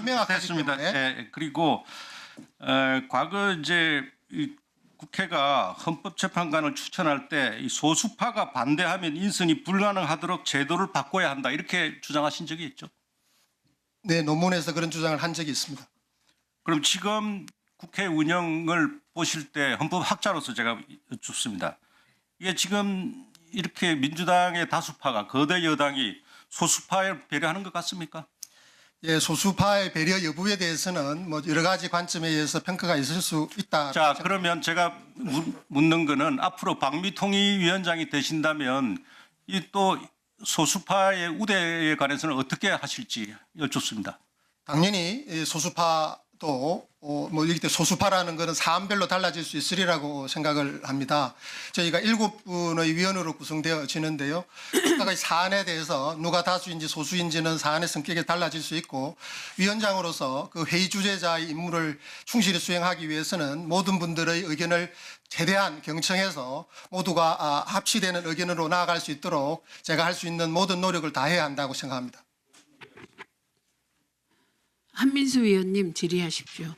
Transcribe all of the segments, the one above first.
명확하기 됐습니다. 때문에. 예, 그리고 과거 이제 이 국회가 헌법재판관을 추천할 때 이 소수파가 반대하면 인선이 불가능하도록 제도를 바꿔야 한다 이렇게 주장하신 적이 있죠. 네, 논문에서 그런 주장을 한 적이 있습니다. 그럼 지금 국회 운영을 보실 때 헌법학자로서 제가 여쭙습니다. 이게 지금 이렇게 민주당의 다수파가 거대 여당이 소수파에 배려하는 것 같습니까? 예, 소수파의 배려 여부에 대해서는 뭐 여러 가지 관점에 의해서 평가가 있을 수 있다. 자, 그러면 제가 묻는 거는 앞으로 방미통일위원장이 되신다면 이 또 소수파의 우대에 관해서는 어떻게 하실지 여쭙습니다. 당연히 소수파도 뭐 이렇게 소수파라는 것은 사안별로 달라질 수 있으리라고 생각을 합니다. 저희가 7분의 위원으로 구성되어지는데요. 각각의 사안에 대해서 누가 다수인지 소수인지는 사안의 성격에 달라질 수 있고 위원장으로서 그 회의 주재자의 임무를 충실히 수행하기 위해서는 모든 분들의 의견을 최대한 경청해서 모두가 합치되는 의견으로 나아갈 수 있도록 제가 할 수 있는 모든 노력을 다해야 한다고 생각합니다. 한민수 위원님 질의하십시오.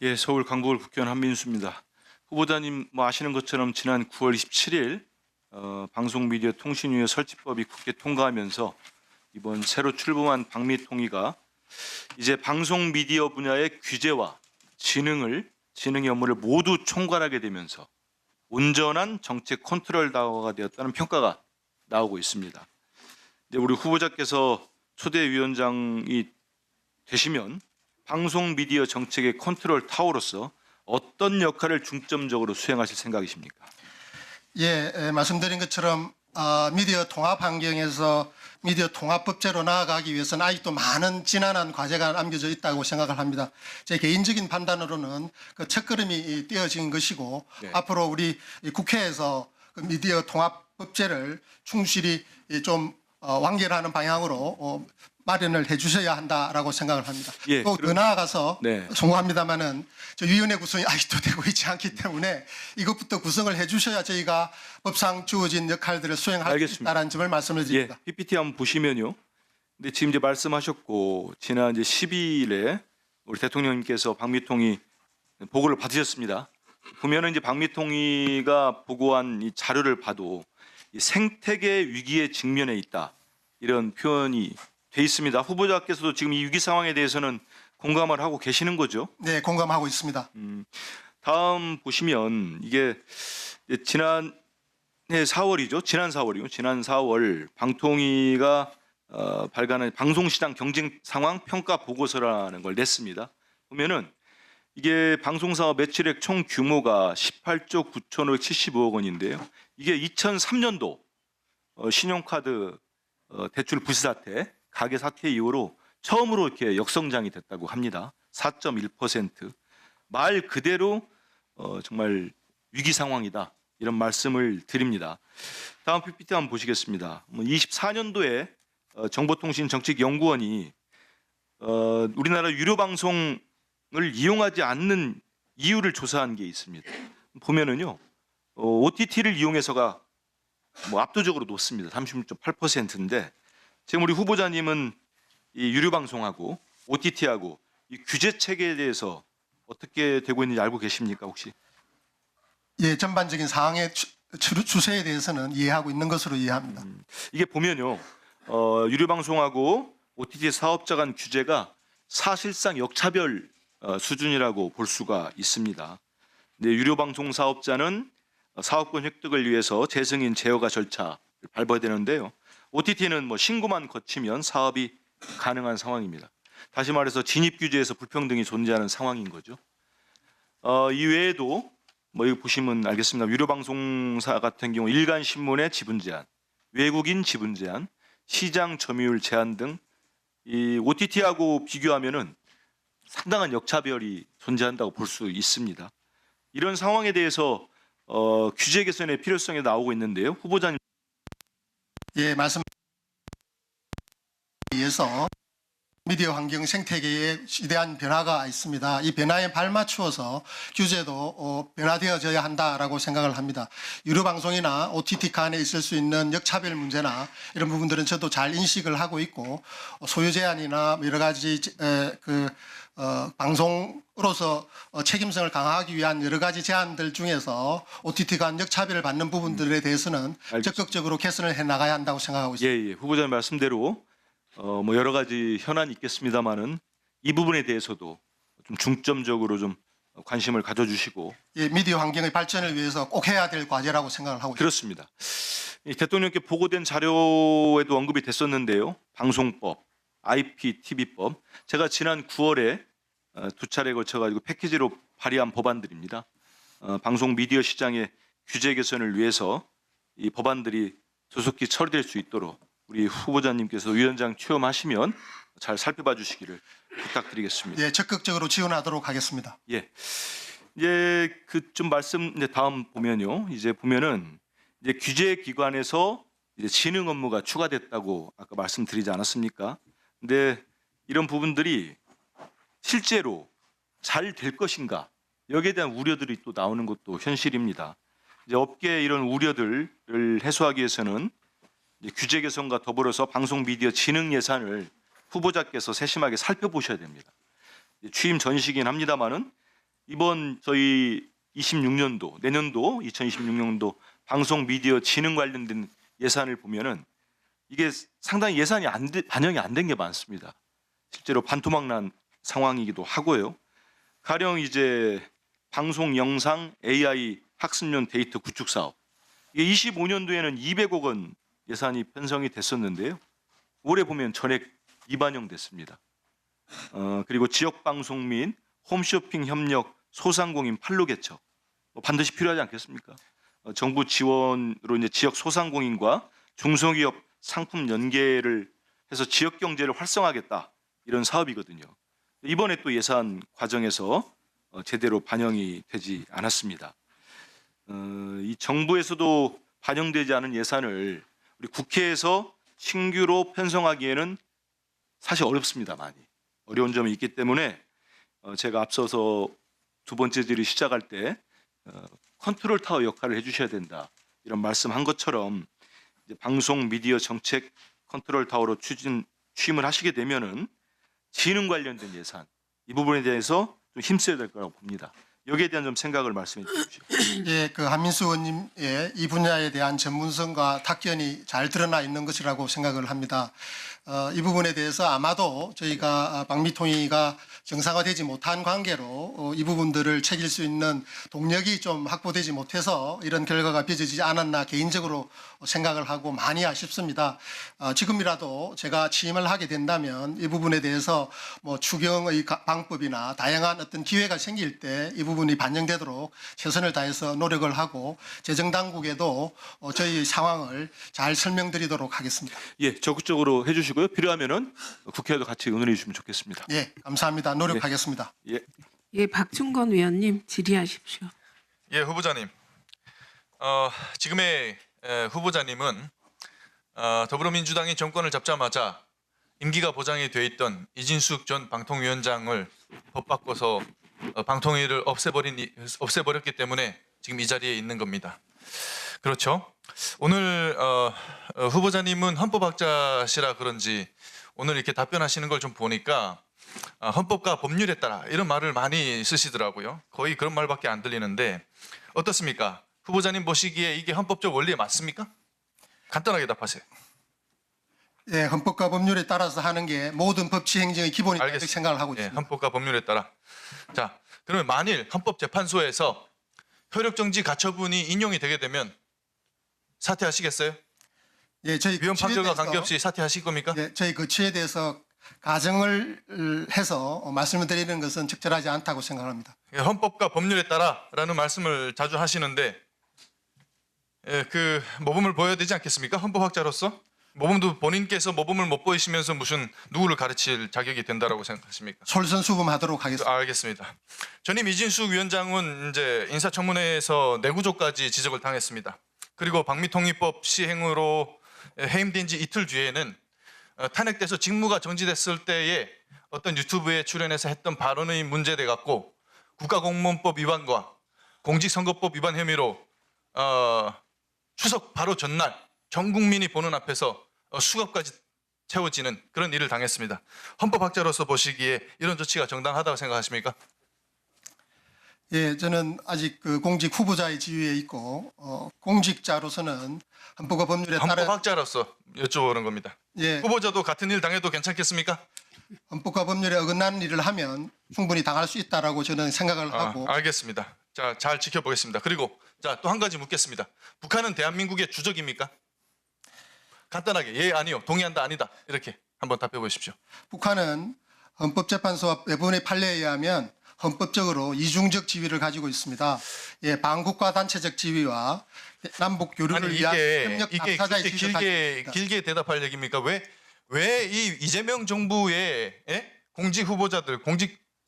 예, 서울 강북을 국회의원 한민수입니다. 후보자님 뭐 아시는 것처럼 지난 9월 27일 방송미디어통신위원 설치법이 국회 통과하면서 이번 새로 출범한 방미통위가 이제 방송미디어 분야의 규제와 진흥의 업무를 모두 총괄하게 되면서 온전한 정책 컨트롤 다워가 되었다는 평가가 나오고 있습니다. 이제 우리 후보자께서 초대위원장이 되시면 방송 미디어 정책의 컨트롤 타워로서 어떤 역할을 중점적으로 수행하실 생각이십니까? 예, 말씀드린 것처럼 미디어 통합 환경에서 미디어 통합법제로 나아가기 위해서는 아직도 많은 지난한 과제가 남겨져 있다고 생각을 합니다. 제 개인적인 판단으로는 그 첫걸음이 떼어진 것이고 네. 앞으로 우리 국회에서 그 미디어 통합법제를 충실히 좀 완결하는 방향으로 마련을 해 주셔야 한다라고 생각을 합니다. 예, 또 더 나아가서 네. 송구합니다마는 저 위원회 구성이 아직도 되고 있지 않기 때문에 이것부터 구성을 해 주셔야 저희가 법상 주어진 역할들을 수행할 수 알겠습니다. 있다는 점을 말씀을 드립니다. 예, PPT 한번 보시면요. 근데 지금 이제 말씀하셨고 지난 이제 12일에 우리 대통령님께서 방미통위 보고를 받으셨습니다. 보면은 이제 방미통위가 보고한 이 자료를 봐도 이 생태계 위기에 직면해 있다 이런 표현이 돼 있습니다. 후보자께서도 지금 이 위기 상황에 대해서는 공감을 하고 계시는 거죠? 네, 공감하고 있습니다. 다음 보시면 이게 지난해 4월이죠. 지난 4월 방통위가 발간한 방송시장 경쟁 상황 평가 보고서라는 걸 냈습니다. 보면은 이게 방송사업 매출액 총 규모가 18조 9,575억 원인데요. 이게 2003년도 신용카드 대출 부실 사태, 가계 사태 이후로 처음으로 이렇게 역성장이 됐다고 합니다. 4.1%. 말 그대로 정말 위기 상황이다. 이런 말씀을 드립니다. 다음 PPT 한번 보시겠습니다. 24년도에 정보통신정책연구원이 우리나라 유료 방송을 이용하지 않는 이유를 조사한 게 있습니다. 보면은요, OTT를 이용해서가 압도적으로 높습니다. 36.8%인데 지금 우리 후보자님은 이 유료 방송하고 OTT하고 이 규제 체계에 대해서 어떻게 되고 있는지 알고 계십니까 혹시? 예, 전반적인 상황의 추세에 대해서는 이해하고 있는 것으로 이해합니다. 이게 보면요, 유료 방송하고 OTT 사업자 간 규제가 사실상 역차별 수준이라고 볼 수가 있습니다. 네, 유료 방송 사업자는 사업권 획득을 위해서 재승인 제어가 절차를 밟아야 되는데요. OTT는 신고만 거치면 사업이 가능한 상황입니다. 다시 말해서 진입 규제에서 불평등이 존재하는 상황인 거죠. 이 외에도 여기 보시면 알겠습니다. 유료 방송사 같은 경우 일간 신문의 지분 제한, 외국인 지분 제한, 시장 점유율 제한 등 이 OTT하고 비교하면은 상당한 역차별이 존재한다고 볼 수 있습니다. 이런 상황에 대해서 규제 개선의 필요성이 나오고 있는데요. 후보자님. 예, 말씀 위해서 미디어 환경 생태계에 시대한 변화가 있습니다. 이 변화에 발맞추어서 규제도 변화되어져야 한다라고 생각을 합니다. 유료 방송이나 OTT 간에 있을 수 있는 역차별 문제나 이런 부분들은 저도 잘 인식을 하고 있고 소유 제한이나 여러 가지 방송으로서 책임성을 강화하기 위한 여러 가지 제안들 중에서 OTT 간 역차별을 받는 부분들에 대해서는 알겠습니다. 적극적으로 개선을 해 나가야 한다고 생각하고 있습니다. 예. 후보자님 말씀대로 뭐 여러 가지 현안이 있겠습니다만은 이 부분에 대해서도 좀 중점적으로 좀 관심을 가져주시고 예, 미디어 환경의 발전을 위해서 꼭 해야 될 과제라고 생각을 하고 있습니다. 그렇습니다. 이 대통령께 보고된 자료에도 언급이 됐었는데요. 방송법, IPTV법. 제가 지난 9월에 두 차례에 걸쳐가지고 패키지로 발의한 법안들입니다. 방송 미디어 시장의 규제 개선을 위해서 이 법안들이 조속히 처리될 수 있도록 우리 후보자님께서 위원장 취임하시면 잘 살펴봐 주시기를 부탁드리겠습니다. 예, 적극적으로 지원하도록 하겠습니다. 예. 이제 그 좀 말씀 이제 다음 보면요. 이제 보면은 이제 규제 기관에서 이제 진흥 업무가 추가됐다고 아까 말씀드리지 않았습니까? 근데 이런 부분들이 실제로 잘 될 것인가? 여기에 대한 우려들이 또 나오는 것도 현실입니다. 이제 업계의 이런 우려들을 해소하기 위해서는 이제 규제 개선과 더불어서 방송 미디어 진흥 예산을 후보자께서 세심하게 살펴보셔야 됩니다. 취임 전시긴 합니다만은 이번 저희 26년도 내년도 2026년도 방송 미디어 진흥 관련된 예산을 보면은 이게 상당히 예산이 반영이 안 된 게 많습니다. 실제로 반토막난 상황이기도 하고요. 가령 이제 방송 영상 AI 학습용 데이터 구축 사업 이게 25년도에는 200억 원 예산이 편성이 됐었는데요. 올해 보면 전액 미반영됐습니다. 그리고 지역 방송 및 홈쇼핑 협력 소상공인 판로 개척 반드시 필요하지 않겠습니까? 정부 지원으로 이제 지역 소상공인과 중소기업 상품 연계를 해서 지역 경제를 활성화하겠다 이런 사업이거든요. 이번에 또 예산 과정에서 제대로 반영이 되지 않았습니다. 이 정부에서도 반영되지 않은 예산을 우리 국회에서 신규로 편성하기에는 사실 어렵습니다. 많이 어려운 점이 있기 때문에 제가 앞서서 두 번째 질의 시작할 때 컨트롤 타워 역할을 해주셔야 된다 이런 말씀한 것처럼 이제 방송 미디어 정책 컨트롤 타워로 취임을 하시게 되면은 진흥 관련된 예산 이 부분에 대해서 좀 힘써야 될 거라고 봅니다. 여기에 대한 좀 생각을 말씀해 주십시오. 예, 그 한민수 의원님의 이 분야에 대한 전문성과 탁견이 잘 드러나 있는 것이라고 생각을 합니다. 이 부분에 대해서 아마도 저희가 방미통일가 정상화되지 못한 관계로 이 부분들을 챙길 수 있는 동력이 좀 확보되지 못해서 이런 결과가 빚어지지 않았나 개인적으로 생각을 하고 많이 아쉽습니다. 지금이라도 제가 취임을 하게 된다면 이 부분에 대해서 뭐 추경의 방법이나 다양한 어떤 기회가 생길 때 이 부분이 반영되도록 최선을 다해서 노력을 하고 재정당국에도 저희 상황을 잘 설명드리도록 하겠습니다. 예, 적극적으로 해주시고요. 필요하면은 국회에도 같이 의논해 주시면 좋겠습니다. 예, 감사합니다. 노력하겠습니다. 예. 예, 박충건 의원님 질의하십시오. 예, 후보자님. 지금의 후보자님은 더불어민주당이 정권을 잡자마자 임기가 보장이 돼 있던 이진숙 전 방통위원장을 법 바꿔서 방통위를 없애버렸기 때문에 지금 이 자리에 있는 겁니다. 그렇죠? 오늘 후보자님은 헌법학자시라 그런지 오늘 이렇게 답변하시는 걸 좀 보니까 헌법과 법률에 따라 이런 말을 많이 쓰시더라고요. 거의 그런 말밖에 안 들리는데 어떻습니까? 후보자님 보시기에 이게 헌법적 원리에 맞습니까? 간단하게 답하세요. 예, 헌법과 법률에 따라서 하는 게 모든 법치 행정의 기본이라고 알겠습니다. 생각을 하고 예, 있습니다. 헌법과 법률에 따라. 자, 그러면 만일 헌법재판소에서 효력정지 가처분이 인용이 되게 되면 사퇴하시겠어요? 예, 저희 위헌 거치에 판결과 대해서, 관계없이 사퇴하실 겁니까? 예, 저희 거치에 대해서 가정을 해서 말씀을 드리는 것은 적절하지 않다고 생각합니다. 예, 헌법과 법률에 따라라는 말씀을 자주 하시는데 그 모범을 보여야 되지 않겠습니까? 헌법학자로서 모범도 본인께서 모범을 못 보이시면서 무슨 누구를 가르칠 자격이 된다라고 생각하십니까? 솔선수범하도록 하겠습니다. 알겠습니다. 전임 이진숙 위원장은 이제 인사청문회에서 내구조까지 지적을 당했습니다. 그리고 방미통일법 시행으로 해임된 지 이틀 뒤에는 탄핵돼서 직무가 정지됐을 때에 어떤 유튜브에 출연해서 했던 발언의 문제돼 갖고 국가공무원법 위반과 공직선거법 위반 혐의로 추석 바로 전날 전 국민이 보는 앞에서 수갑까지 채워지는 그런 일을 당했습니다. 헌법학자로서 보시기에 이런 조치가 정당하다고 생각하십니까? 예, 저는 아직 그 공직 후보자의 지위에 있고 공직자로서는 헌법과 법률에 따라 헌법학자로서 여쭤보는 겁니다. 예, 후보자도 같은 일 당해도 괜찮겠습니까? 헌법과 법률에 어긋나는 일을 하면 충분히 당할 수 있다라고 저는 생각을 하고 알겠습니다. 자, 잘 지켜보겠습니다. 그리고 자, 또 한 가지 묻겠습니다. 북한은 대한민국의 주적입니까? 간단하게 예, 아니요, 동의한다, 아니다 이렇게 한번 답해 보십시오. 북한은 헌법재판소와 외부의 판례에 의하면 헌법적으로 이중적 지위를 가지고 있습니다. 예, 반국가 단체적 지위와 남북 교류를 아니 위한 이게 협력 당사자의 지위를 가지고 있습니다. 길게 대답할 얘기입니까? 왜 이 이재명 정부의 공직 후보자들,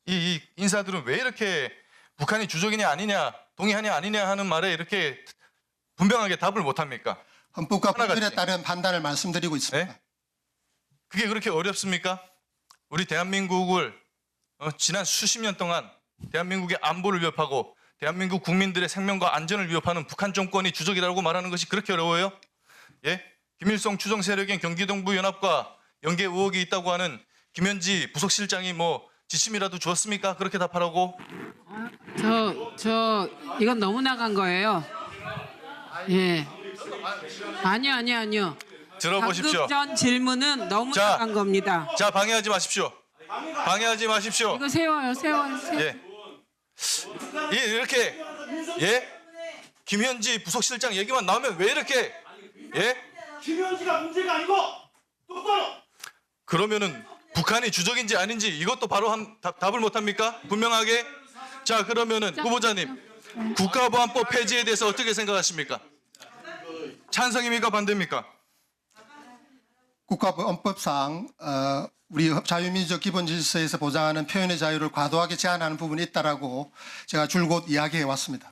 이 인사들은 왜 이렇게 북한이 주적이냐 아니냐, 동의하냐 아니냐 하는 말에 이렇게 분명하게 답을 못 합니까? 헌법과 법률에 하나같이. 따른 판단을 말씀드리고 있습니다. 네? 그게 그렇게 어렵습니까? 우리 대한민국을 지난 수십 년 동안 대한민국의 안보를 위협하고 대한민국 국민들의 생명과 안전을 위협하는 북한 정권이 주적이라고 말하는 것이 그렇게 어려워요? 예? 김일성 추종 세력인 경기동부 연합과 연계 의혹이 있다고 하는 김현지 부속실장이 뭐 지침이라도 주었습니까? 그렇게 답하라고? 이건 너무 나간 거예요. 예. 아니요. 들어보십시오. 방금 전 질문은 너무 자. 나간 겁니다. 자, 방해하지 마십시오. 방해하지 마십시오. 이거 세워요. 예. 이렇게 김현지 부속실장 얘기만 나오면 왜 이렇게 김현지가 문제가 아니고 똑바로 그러면은 북한이 주적인지 아닌지 이것도 바로 답을 못 합니까? 분명하게. 자, 그러면은 후보자님 국가보안법 폐지에 대해서 어떻게 생각하십니까? 찬성입니까? 반대입니까? 국가헌법상 우리 자유민주적 기본질서에서 보장하는 표현의 자유를 과도하게 제한하는 부분이 있다라고 제가 줄곧 이야기해 왔습니다.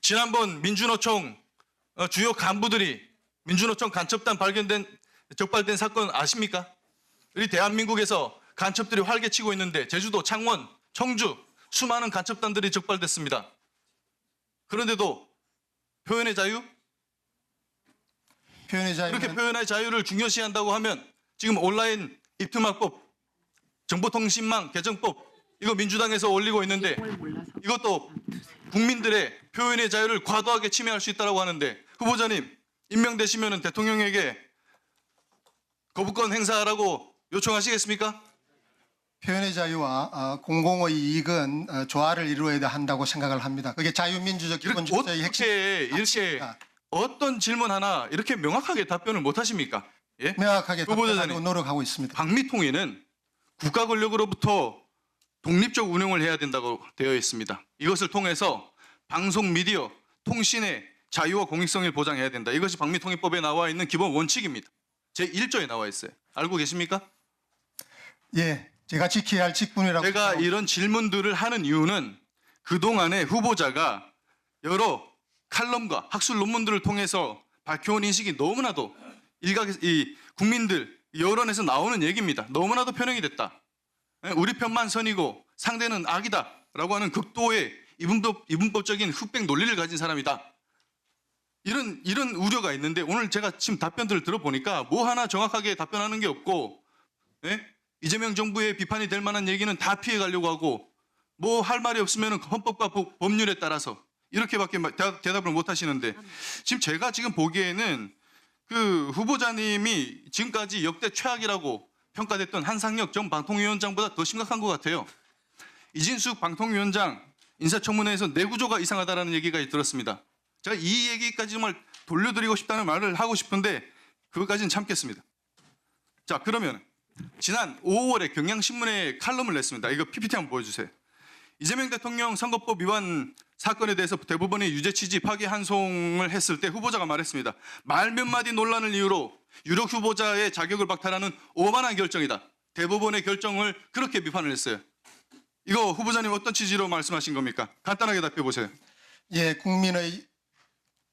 지난번 민주노총 주요 간부들이 민주노총 간첩단 적발된 사건 아십니까? 우리 대한민국에서 간첩들이 활개치고 있는데 제주도, 창원, 청주 수많은 간첩단들이 적발됐습니다. 그런데도 표현의 자유? 표현의 자유는 이렇게 표현의 자유를 중요시한다고 하면 지금 온라인 입투막법, 정보통신망 개정법 이거 민주당에서 올리고 있는데 이것도 국민들의 표현의 자유를 과도하게 침해할 수 있다고 하는데 후보자님 임명되시면 대통령에게 거부권 행사하라고 요청하시겠습니까? 표현의 자유와 공공의 이익은 조화를 이루어야 한다고 생각을 합니다. 그게 자유민주적 기본질서의 핵심. 이렇게 가치입니다. 어떤 질문 하나 이렇게 명확하게 답변을 못 하십니까? 예? 명확하게 후보자님. 답변하려고 노력하고 있습니다. 방미통일은 국가 권력으로부터 독립적 운영을 해야 된다고 되어 있습니다. 이것을 통해서 방송, 미디어, 통신의 자유와 공익성을 보장해야 된다. 이것이 방미통일법에 나와 있는 기본 원칙입니다. 제1조에 나와 있어요. 알고 계십니까? 예, 제가 지켜야 할 직분이라고 제가 생각합니다. 이런 질문들을 하는 이유는 그동안에 후보자가 여러 칼럼과 학술 논문들을 통해서 밝혀온 인식이 너무나도 이 국민들 여론에서 나오는 얘기입니다. 너무나도 편향이 됐다. 우리 편만 선이고 상대는 악이다라고 하는 극도의 이분법적인 흑백 논리를 가진 사람이다. 이런 우려가 있는데 오늘 제가 지금 답변들을 들어보니까 뭐 하나 정확하게 답변하는 게 없고 이재명 정부의 비판이 될 만한 얘기는 다 피해가려고 하고 뭐 할 말이 없으면 헌법과 법률에 따라서 이렇게밖에 대답을 못 하시는데 지금 제가 지금 보기에는 그 후보자님이 지금까지 역대 최악이라고 평가됐던 한상혁 전 방통위원장보다 더 심각한 것 같아요. 이진숙 방통위원장 인사청문회에서 내구조가 이상하다라는 얘기가 들었습니다. 제가 이 얘기까지 정말 돌려드리고 싶다는 말을 하고 싶은데 그것까지는 참겠습니다. 자, 그러면 지난 5월에 경향신문에 칼럼을 냈습니다. 이거 PPT 한번 보여주세요. 이재명 대통령 선거법 위반 사건에 대해서 대법원이 유죄 취지 파기환송을 했을 때 후보자가 말했습니다. 말 몇 마디 논란을 이유로 유력 후보자의 자격을 박탈하는 오만한 결정이다. 대법원의 결정을 그렇게 비판을 했어요. 이거 후보자님 어떤 취지로 말씀하신 겁니까? 간단하게 답해 보세요. 예, 국민의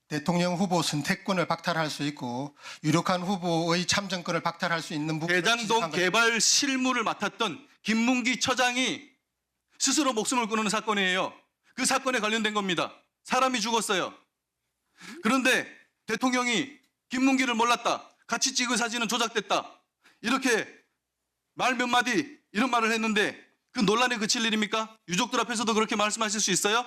대통령 후보 선택권을 박탈할 수 있고 유력한 후보의 참정권을 박탈할 수 있는 부분을 대장동 지적한 개발 실무를 맡았던 김문기 처장이 스스로 목숨을 끊는 사건이에요. 그 사건에 관련된 겁니다. 사람이 죽었어요. 그런데 대통령이 김문기를 몰랐다. 같이 찍은 사진은 조작됐다. 이렇게 말 몇 마디 이런 말을 했는데 그 논란에 그칠 일입니까? 유족들 앞에서도 그렇게 말씀하실 수 있어요?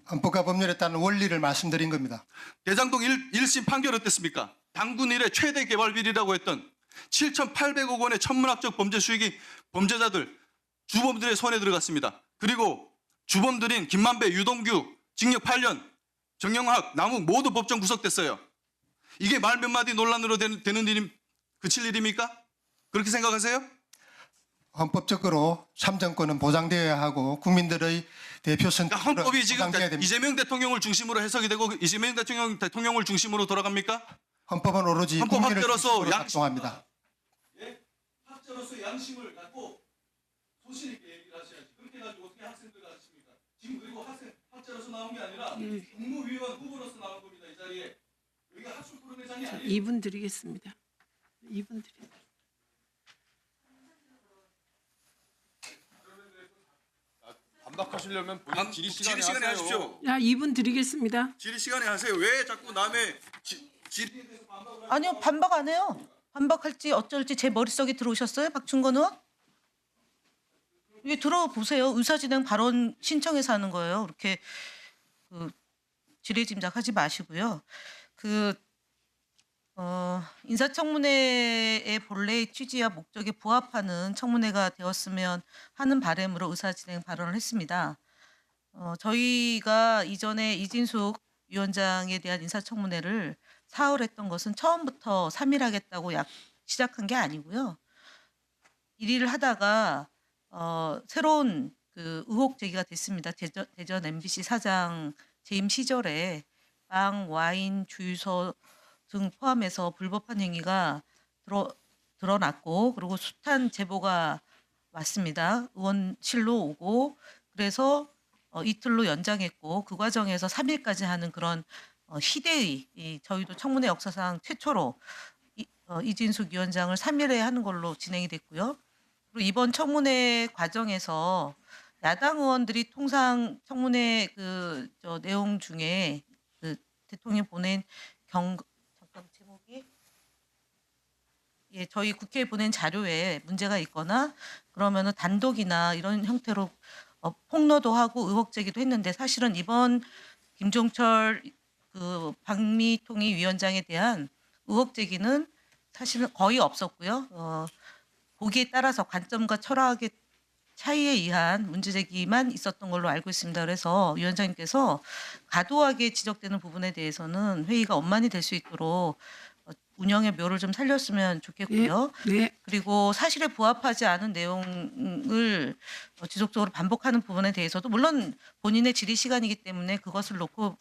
헌법과 법률에 따른 원리를 말씀드린 겁니다. 대장동 1심 판결 어땠습니까? 당군 이래 최대 개발 비리라고 했던 7,800억 원의 천문학적 범죄 수익이 범죄자들, 주범들의 손에 들어갔습니다. 그리고 주범들인 김만배, 유동규, 징역 8년, 정영학, 남욱 모두 법정 구속됐어요. 이게 말 몇 마디 논란으로 되는 일임, 그칠 일입니까? 그렇게 생각하세요? 헌법적으로 참정권은 보장되어야 하고 국민들의 대표 선택 그러니까 헌법이 지금 보장돼야 됩니다. 이재명 대통령을 중심으로 해석이 되고 이재명 대통령을 중심으로 돌아갑니까? 헌법은 오로지 헌법 국민을 학자로서 중심으로 양- 작동합니다. 학자로서 양심을 갖고 소신 있게 얘기를 하셔야지. 그렇게 해가지고 어떻게 학생들 가르칩니까? 지금 그리고 학자로서 나온 게 아니라 국무위원 후보로서 나온 겁니다. 이 자리에. 여기가 학술 토론회장이 아니에요. 2분 드리겠습니다. 2분 드리겠습니다. 반박하시려면 본인 질의 질의 시간에 시간에 하세요. 하십시오. 자, 2분 드리겠습니다. 질의 시간에 하세요. 왜 자꾸 남의 질의에 대해서 반박을 하세요? 아니요, 반박 안 해요. 반박할지 어쩔지 제 머릿속에 들어오셨어요, 박충건 의원? 이게 들어보세요. 의사진행 발언 신청해서 하는 거예요. 그렇게 지레짐작하지 마시고요. 인사청문회의 본래의 취지와 목적에 부합하는 청문회가 되었으면 하는 바람으로 의사진행 발언을 했습니다. 저희가 이전에 이진숙 위원장에 대한 인사청문회를 4월 했던 것은 처음부터 3일 하겠다고 시작한 게 아니고요. 1일 하다가 새로운 그 의혹 제기가 됐습니다. 대전 MBC 사장 재임 시절에 빵, 와인, 주유소 등 포함해서 불법한 행위가 드러났고 그리고 숱한 제보가 왔습니다. 의원실로 오고 그래서 이틀로 연장했고 그 과정에서 3일까지 하는 그런 희대의 저희도 청문회 역사상 최초로 이진숙 위원장을 3일에 하는 걸로 진행이 됐고요. 그리고 이번 청문회 과정에서 야당 의원들이 통상 청문회 내용 중에 대통령이 보낸 잠깐 제목이 저희 국회에 보낸 자료에 문제가 있거나 그러면은 단독이나 이런 형태로 폭로도 하고 의혹 제기도 했는데 사실은 이번 김종철 방미통일 위원장에 대한 의혹 제기는 사실은 거의 없었고요. 보기에 따라서 관점과 철학의 차이에 의한 문제 제기만 있었던 걸로 알고 있습니다. 그래서 위원장님께서 과도하게 지적되는 부분에 대해서는 회의가 원만히 될 수 있도록 운영의 묘를 좀 살렸으면 좋겠고요. 네. 그리고 사실에 부합하지 않은 내용을 지속적으로 반복하는 부분에 대해서도 물론 본인의 질의 시간이기 때문에 그것을 놓고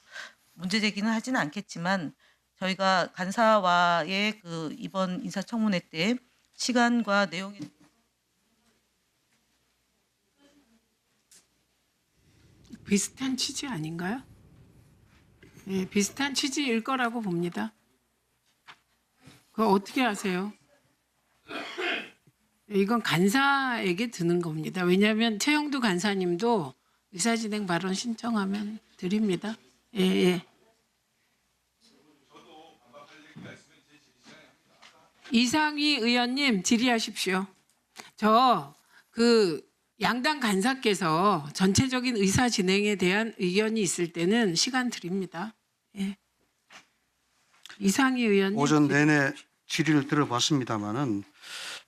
문제 제기는 하지는 않겠지만 저희가 간사와의 이번 인사청문회 때 시간과 내용에 비슷한 취지 아닌가요? 네, 비슷한 취지일 거라고 봅니다. 그거 어떻게 아세요? 이건 간사에게 드는 겁니다. 왜냐하면 최영두 간사님도 의사진행 발언 신청하면 드립니다. 예, 예. 이상희 의원님 질의하십시오. 양당 간사께서 전체적인 의사 진행에 대한 의견이 있을 때는 시간 드립니다. 예. 이상희 의원님. 오전 내내 질의를 들어봤습니다마는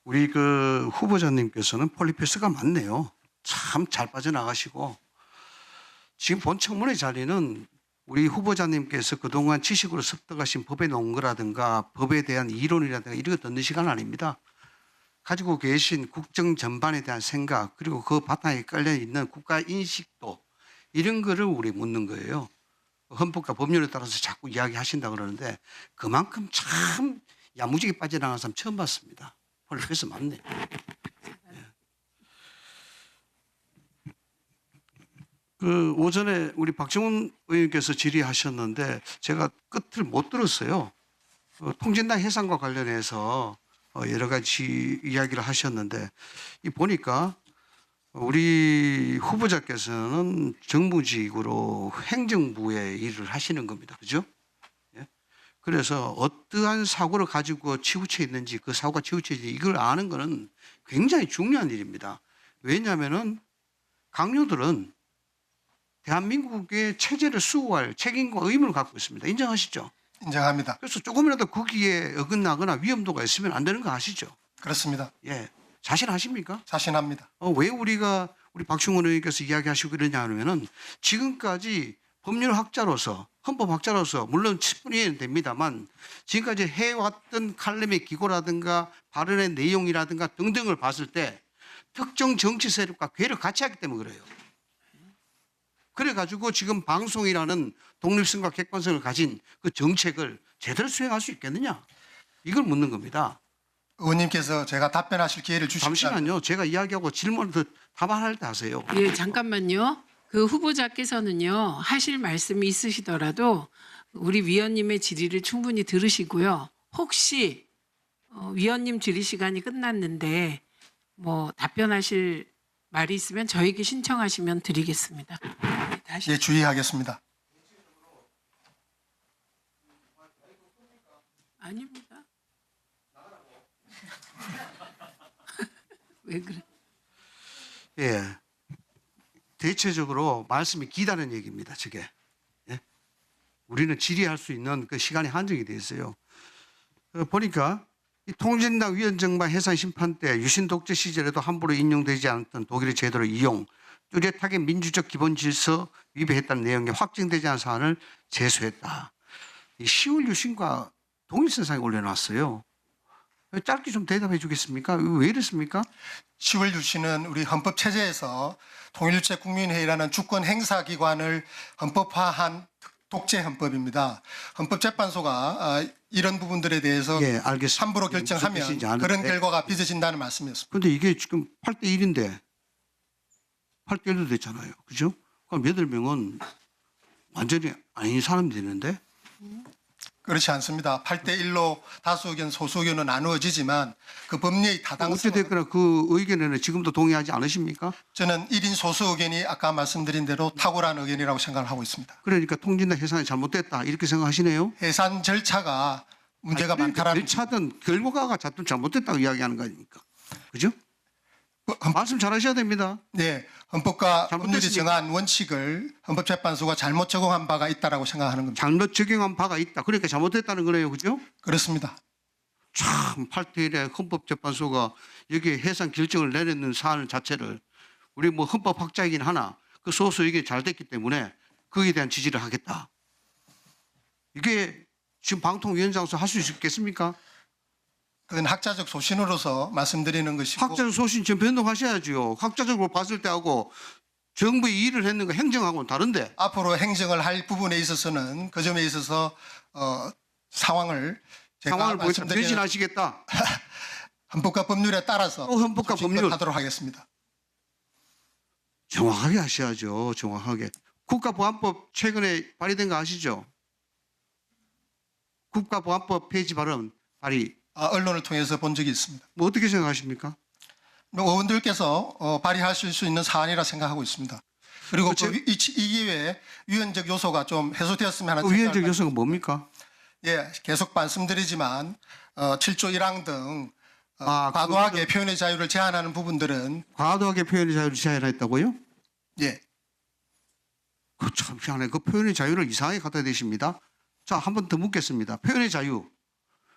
우리 후보자님께서는 폴리페스가 많네요. 참 잘 빠져나가시고 지금 본 청문회 자리는 우리 후보자님께서 그동안 지식으로 습득하신 법의 논거라든가 법에 대한 이론이라든가 이런 거 듣는 시간 아닙니다. 가지고 계신 국정 전반에 대한 생각 그리고 그 바탕에 깔려 있는 국가 인식도 이런 거를 우리 묻는 거예요. 헌법과 법률에 따라서 자꾸 이야기하신다 그러는데 그만큼 참 야무지게 빠져나간 사람 처음 봤습니다. 폴리페스 맞네. 오전에 우리 박정훈 의원께서 질의하셨는데 제가 끝을 못 들었어요. 통진당 해산과 관련해서 여러 가지 이야기를 하셨는데 이 보니까 우리 후보자께서는 정무직으로 행정부의 일을 하시는 겁니다. 그죠? 예? 그래서 어떠한 사고를 가지고 치우쳐 있는지 그 사고가 치우쳐 있는지 이걸 아는 거는 굉장히 중요한 일입니다. 왜냐하면은 강요들은 대한민국의 체제를 수호할 책임과 의무를 갖고 있습니다. 인정하시죠? 인정합니다. 그래서 조금이라도 거기에 어긋나거나 위험도가 있으면 안 되는 거 아시죠? 그렇습니다. 예. 자신하십니까? 자신합니다. 왜 우리 박충원 의원께서 이야기하시고 그러냐 하면은 지금까지 법률학자로서 헌법학자로서 물론 10분 이해는 됩니다만 지금까지 해왔던 칼럼의 기고라든가 발언의 내용이라든가 등등을 봤을 때 특정 정치 세력과 괴를 같이 하기 때문에 그래요. 그래가지고 지금 방송이라는 독립성과 객관성을 가진 그 정책을 제대로 수행할 수 있겠느냐? 이걸 묻는 겁니다. 의원님께서 제가 답변하실 기회를 주시면 잠시만요. 제가 이야기하고 질문을 더 답안할 때 하세요. 예, 잠깐만요. 그 후보자께서는요, 하실 말씀이 있으시더라도 우리 위원님의 질의를 충분히 들으시고요. 혹시 위원님 질의 시간이 끝났는데 뭐 답변하실 말이 있으면 저에게 신청하시면 드리겠습니다. 네, 다시. 예, 주의하겠습니다. 아닙니다. 왜 그래? 예. 대체적으로 말씀이 기다는 얘기입니다. 저게. 예? 우리는 질의할 수 있는 그 시간이 한정이 돼 있어요. 보니까 이 통진당 위원정방 해산 심판 때 유신 독재 시절에도 함부로 인용되지 않았던 독일의 제도를 이용 뚜렷하게 민주적 기본 질서 위배했다는 내용이 확정되지 않은 사안을 제소했다. 이 10월 유신과 동일선상에 올려놨어요. 짧게 좀 대답해 주겠습니까? 왜 이렇습니까? 10월 유신은 우리 헌법 체제에서 통일체 국민회의라는 주권 행사 기관을 헌법화한 독재 헌법입니다. 헌법재판소가 이런 부분들에 대해서 예, 알겠습니다. 함부로 결정하면 그런 결과가 빚어진다는 말씀이었습니다. 그런데 이게 지금 8대 1인데 8대 1도 됐잖아요. 그죠? 그럼 8명은 완전히 아닌 사람이 되는데 그렇지 않습니다. 8대 1로 다수 의견, 소수 의견은 나누어지지만 그 법리의 타당성 어찌됐거나 그 의견에는 지금도 동의하지 않으십니까? 저는 1인 소수 의견이 아까 말씀드린 대로 탁월한 의견이라고 생각을 하고 있습니다. 그러니까 통진당 해산이 잘못됐다 이렇게 생각하시네요? 해산 절차가 문제가 많다라는 절차든 결과가 자칫 잘못됐다고 이야기하는 거 아닙니까? 그죠? 말씀 잘하셔야 됩니다. 네, 헌법과 법률이 잘못됐습니까? 정한 원칙을 헌법재판소가 잘못 적용한 바가 있다라고 생각하는 겁니다. 잘못 적용한 바가 있다. 그러니까 잘못됐다는 거네요. 그죠? 그렇습니다. 참 8대 1에 헌법재판소가 여기에 해산 결정을 내리는 사안 자체를 우리 뭐 헌법학자이긴 하나 그 소수 의견이 잘 됐기 때문에 거기에 대한 지지를 하겠다. 이게 지금 방통위원장으로서 할 수 있겠습니까? 그건 학자적 소신으로서 말씀드리는 것이고 학자적 소신 좀 변동하셔야죠. 학자적으로 봤을 때하고 정부의 일을 했는 거 행정하고는 다른데. 앞으로 행정을 할 부분에 있어서는 그 점에 있어서 상황을 제가 상황을 보여서 말씀드리는 변신하시겠다. 헌법과 법률에 따라서 또 헌법과 법률 하도록 하겠습니다. 정확하게 하셔야죠. 정확하게. 국가보안법 최근에 발의된 거 아시죠? 국가보안법 폐지 발언 발의. 언론을 통해서 본 적이 있습니다. 뭐 어떻게 생각하십니까? 의원들께서 발의하실 수 있는 사안이라 생각하고 있습니다. 그리고 그렇죠. 이 기회에 위헌적 요소가 좀 해소되었으면 하는 그 위헌적 생각을 요소가 뭡니까? 예, 계속 말씀드리지만 7조 1항 등 아, 과도하게 표현의 자유를 제한하는 부분들은 과도하게 표현의 자유를 제한했다고요? 예, 그 참 희한해. 그 표현의 자유를 이상하게 갖다 대십니다. 자, 한 번 더 묻겠습니다. 표현의 자유.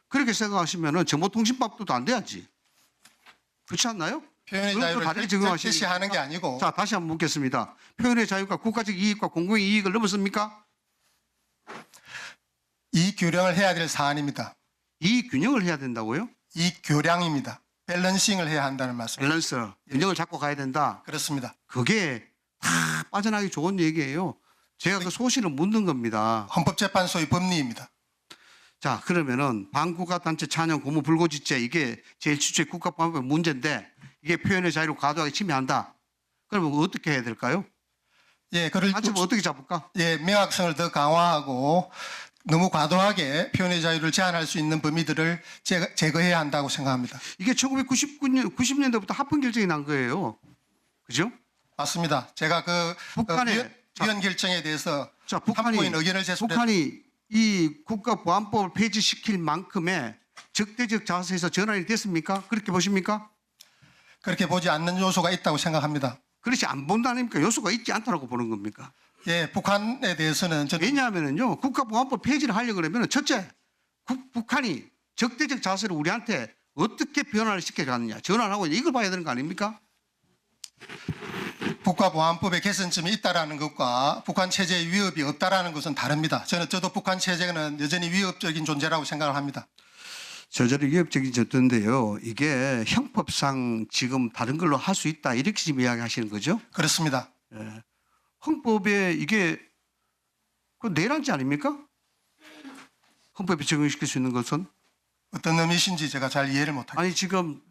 그렇게 생각하시면은 정보통신법도 안 돼야지. 그렇지 않나요? 표현의 그것도 자유를 다르게 적용하시는 제시하는 게 아니고 자, 다시 한번 묻겠습니다. 표현의 자유가 국가적 이익과 공공의 이익을 넘었습니까? 이 교량을 해야 될 사안입니다. 이 균형을 해야 된다고요? 이 교량입니다. 밸런싱을 해야 한다는 말씀. 밸런스, 균형을 잡고 가야 된다. 그렇습니다. 그게 다 빠져나가기 좋은 얘기예요. 제가 그 소신을 묻는 겁니다. 헌법재판소의 법리입니다. 자, 그러면은 반국가 단체 찬양 고무 불고지죄 이게 제일 최초의 국가보안법 문제인데 이게 표현의 자유를 과도하게 침해한다. 그러면 어떻게 해야 될까요? 예, 그를 단체법 어떻게 잡을까? 예, 명확성을 더 강화하고 너무 과도하게 표현의 자유를 제한할 수 있는 범위들을 제거해야 한다고 생각합니다. 이게 90년대부터 합헌 결정이 난 거예요. 그죠? 맞습니다. 제가 그 북한의 위원 결정에 대해서 자, 북한이 한국인 의견을 제출했 이 국가보안법을 폐지시킬 만큼의 적대적 자세에서 전환이 됐습니까? 그렇게 보십니까? 그렇게 보지 않는 요소가 있다고 생각합니다. 그렇지 안 본다니까 요소가 있지 않다고 보는 겁니까? 예, 북한에 대해서는 저는 왜냐하면요 국가보안법 폐지를 하려고 그러면 첫째 북한이 적대적 자세를 우리한테 어떻게 변화를 시켜가느냐 전환하고 이걸 봐야 되는 거 아닙니까? 국가보안법의 개선점이 있다라는 것과 북한 체제의 위협이 없다라는 것은 다릅니다. 저도 북한 체제는 여전히 위협적인 존재라고 생각을 합니다. 저절로 위협적인 졌던데요. 이게 형법상 지금 다른 걸로 할 수 있다 이렇게 지금 이야기하시는 거죠? 그렇습니다. 예. 헌법에 이게 그 내란죄 아닙니까? 헌법에 적용시킬 수 있는 것은 어떤 의미신지 제가 잘 이해를 못하겠습니다. 아니 지금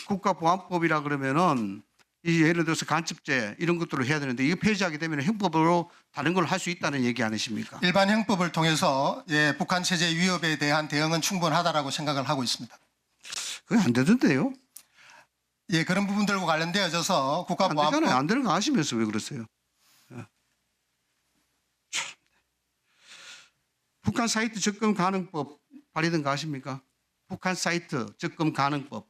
국가보안법이라 그러면은 이 예를 들어서 간첩죄 이런 것들을 해야 되는데 이거 폐지하게 되면 형법으로 다른 걸 할 수 있다는 얘기 아니십니까? 일반 형법을 통해서 북한 체제 위협에 대한 대응은 충분하다라고 생각을 하고 있습니다. 그게 안 되던데요? 예, 그런 부분들과 관련되어져서 안 국가보안법 되잖아요. 안 되는 거 아시면서 왜 그러세요? 예. 참. 북한 사이트 접근 가능법 발의된 거 아십니까? 북한 사이트 접근 가능법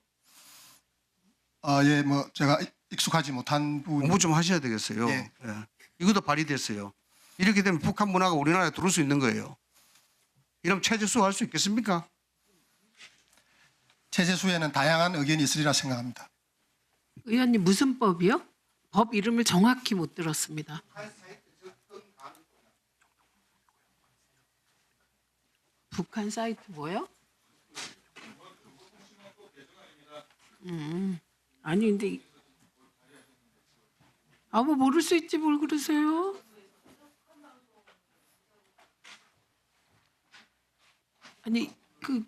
예, 뭐 제가 익숙하지 못한 부분. 공부 좀 하셔야 되겠어요. 예. 예. 이것도 발의됐어요. 이렇게 되면 북한 문화가 우리나라에 들어올 수 있는 거예요. 이러면 체제수 할 수 있겠습니까? 체제 수에는 다양한 의견이 있으리라 생각합니다. 의원님 무슨 법이요? 법 이름을 정확히 못 들었습니다. 북한 사이트 뭐요? 아니 근데 뭐 모를 수 있지 뭘 그러세요? 아니 그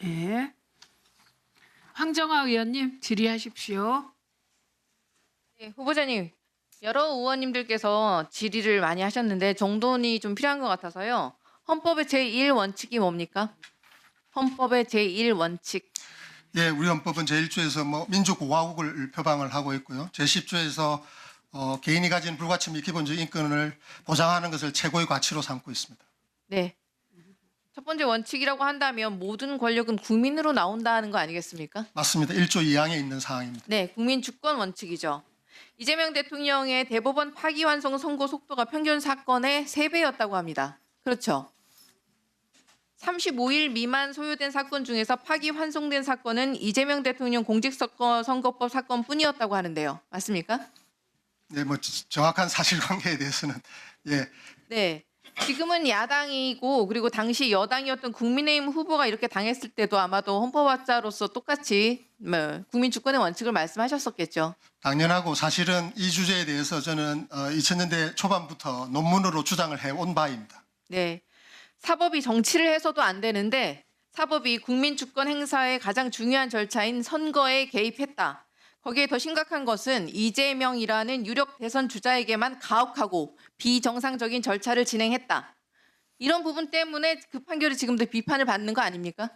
네. 황정화 의원님 질의하십시오. 네, 후보자님, 여러 의원님들께서 질의를 많이 하셨는데 정돈이 좀 필요한 것 같아서요. 헌법의 제1원칙이 뭡니까? 헌법의 제1원칙. 예, 우리 헌법은 제1조에서 뭐 민주공화국을 표방을 하고 있고요. 제10조에서 개인이 가진 불가침 및 기본적 인권을 보장하는 것을 최고의 가치로 삼고 있습니다. 네. 첫 번째 원칙이라고 한다면 모든 권력은 국민으로 나온다는 거 아니겠습니까? 맞습니다. 1조 2항에 있는 사항입니다. 네, 국민 주권 원칙이죠. 이재명 대통령의 대법원 파기환송 선고 속도가 평균 사건의 3배였다고 합니다. 그렇죠? 35일 미만 소요된 사건 중에서 파기환송된 사건은 이재명 대통령 공직선거법 사건뿐이었다고 하는데요. 맞습니까? 네, 뭐 정확한 사실관계에 대해서는 예, 네. 지금은 야당이고 그리고 당시 여당이었던 국민의힘 후보가 이렇게 당했을 때도 아마도 헌법학자로서 똑같이 국민 주권의 원칙을 말씀하셨었겠죠. 당연하고 사실은 이 주제에 대해서 저는 2000년대 초반부터 논문으로 주장을 해온 바입니다. 네. 사법이 정치를 해서도 안 되는데 사법이 국민 주권 행사의 가장 중요한 절차인 선거에 개입했다. 거기에 더 심각한 것은 이재명이라는 유력 대선 주자에게만 가혹하고 비정상적인 절차를 진행했다. 이런 부분 때문에 그 판결이 지금도 비판을 받는 거 아닙니까?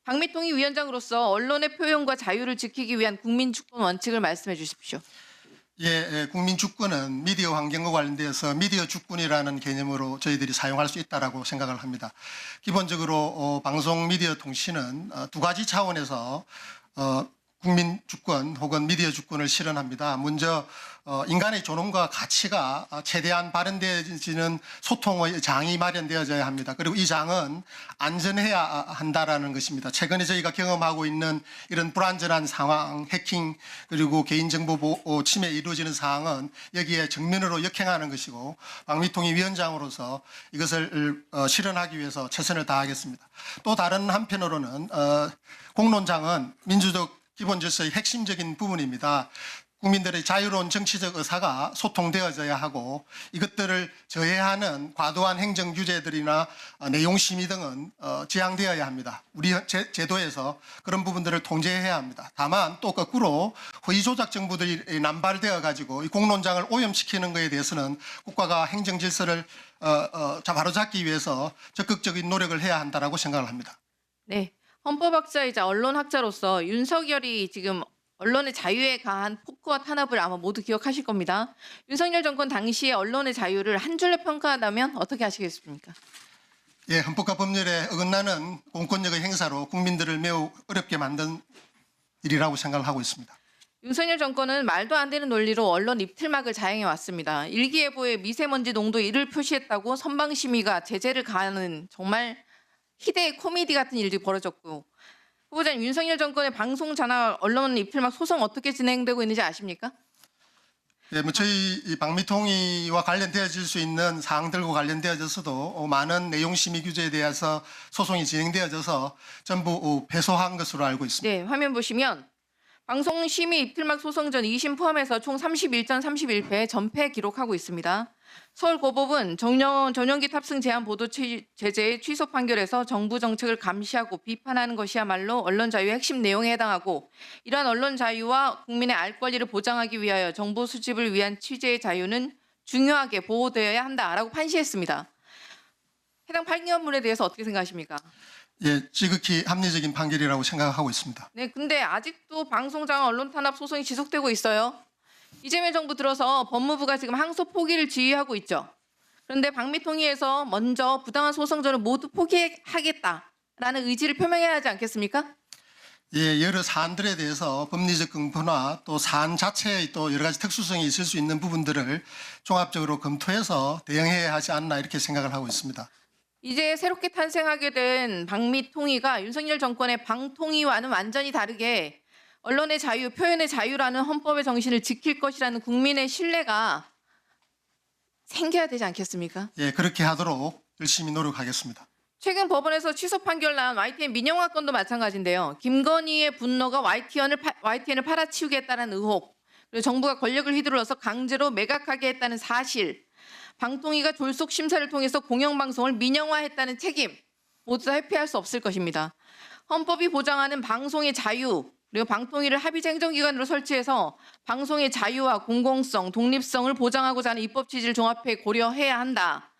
박미통위 위원장으로서 언론의 표현과 자유를 지키기 위한 국민 주권 원칙을 말씀해 주십시오. 예, 국민 주권은 미디어 환경과 관련돼서 미디어 주권이라는 개념으로 저희들이 사용할 수 있다라고 생각을 합니다. 기본적으로 방송 미디어 통신은 두 가지 차원에서 국민 주권 혹은 미디어 주권을 실현합니다. 먼저 인간의 존엄과 가치가 최대한 발현되어지는 소통의 장이 마련되어져야 합니다. 그리고 이 장은 안전해야 한다라는 것입니다. 최근에 저희가 경험하고 있는 이런 불안전한 상황, 해킹 그리고 개인정보 침해 이루어지는 상황은 여기에 정면으로 역행하는 것이고 박미통위 위원장으로서 이것을 실현하기 위해서 최선을 다하겠습니다. 또 다른 한편으로는 공론장은 민주적 기본 질서의 핵심적인 부분입니다. 국민들의 자유로운 정치적 의사가 소통되어져야 하고 이것들을 저해하는 과도한 행정 규제들이나 내용 심의 등은 지양되어야 합니다. 우리 제도에서 그런 부분들을 통제해야 합니다. 다만 또 거꾸로 허위 조작 정보들이 남발되어 가지고 이 공론장을 오염시키는 것에 대해서는 국가가 행정 질서를 바로잡기 위해서 적극적인 노력을 해야 한다라고 생각을 합니다. 네, 헌법학자이자 언론학자로서 윤석열이 지금 언론의 자유에 가한 폭거와 탄압을 아마 모두 기억하실 겁니다. 윤석열 정권 당시에 언론의 자유를 한 줄로 평가한다면 어떻게 하시겠습니까? 예, 헌법과 법률에 어긋나는 공권력의 행사로 국민들을 매우 어렵게 만든 일이라고 생각을 하고 있습니다. 윤석열 정권은 말도 안 되는 논리로 언론 입틀막을 자행해 왔습니다. 일기예보에 미세먼지 농도 1을 표시했다고 선방심의가 제재를 가하는 정말 희대의 코미디 같은 일들이 벌어졌고, 후보자님, 윤석열 정권의 방송 잔화 언론 입틀막 소송 어떻게 진행되고 있는지 아십니까? 예, 뭐 저희 이 방미통위와 관련되어질 수 있는 사항들과 관련되어져서도 많은 내용 심의 규제에 대해서 소송이 진행되어져서 전부 패소한 것으로 알고 있습니다. 네, 화면 보시면 방송 심의 입틀막 소송 전 2심 포함해서 총 31전 31패 전패 기록하고 있습니다. 서울고법은 전용기 탑승 제한 보도 제재의 취소 판결에서 정부 정책을 감시하고 비판하는 것이야말로 언론 자유의 핵심 내용에 해당하고 이러한 언론 자유와 국민의 알 권리를 보장하기 위하여 정보 수집을 위한 취재의 자유는 중요하게 보호되어야 한다라고 판시했습니다. 해당 판결문에 대해서 어떻게 생각하십니까? 예, 지극히 합리적인 판결이라고 생각하고 있습니다. 네, 근데 아직도 방송장 언론 탄압 소송이 지속되고 있어요. 이재명 정부 들어서 법무부가 지금 항소 포기를 지휘하고 있죠. 그런데 방미통위에서 먼저 부당한 소송전을 모두 포기하겠다라는 의지를 표명해야 하지 않겠습니까? 예, 여러 사안들에 대해서 법리적 근거나 또 사안 자체의 또 여러 가지 특수성이 있을 수 있는 부분들을 종합적으로 검토해서 대응해야 하지 않나 이렇게 생각을 하고 있습니다. 이제 새롭게 탄생하게 된 방미통위가 윤석열 정권의 방통위와는 완전히 다르게 언론의 자유, 표현의 자유라는 헌법의 정신을 지킬 것이라는 국민의 신뢰가 생겨야 되지 않겠습니까? 예, 그렇게 하도록 열심히 노력하겠습니다. 최근 법원에서 취소 판결 난 YTN 민영화 건도 마찬가지인데요. 김건희의 분노가 YTN을 팔아치우겠다는 의혹, 그리고 정부가 권력을 휘두르어서 강제로 매각하게 했다는 사실, 방통위가 졸속 심사를 통해서 공영방송을 민영화했다는 책임 모두 다 회피할 수 없을 것입니다. 헌법이 보장하는 방송의 자유, 그리고 방통위를 합의제 행정기관으로 설치해서 방송의 자유와 공공성, 독립성을 보장하고자 하는 입법 취지를 종합해 고려해야 한다.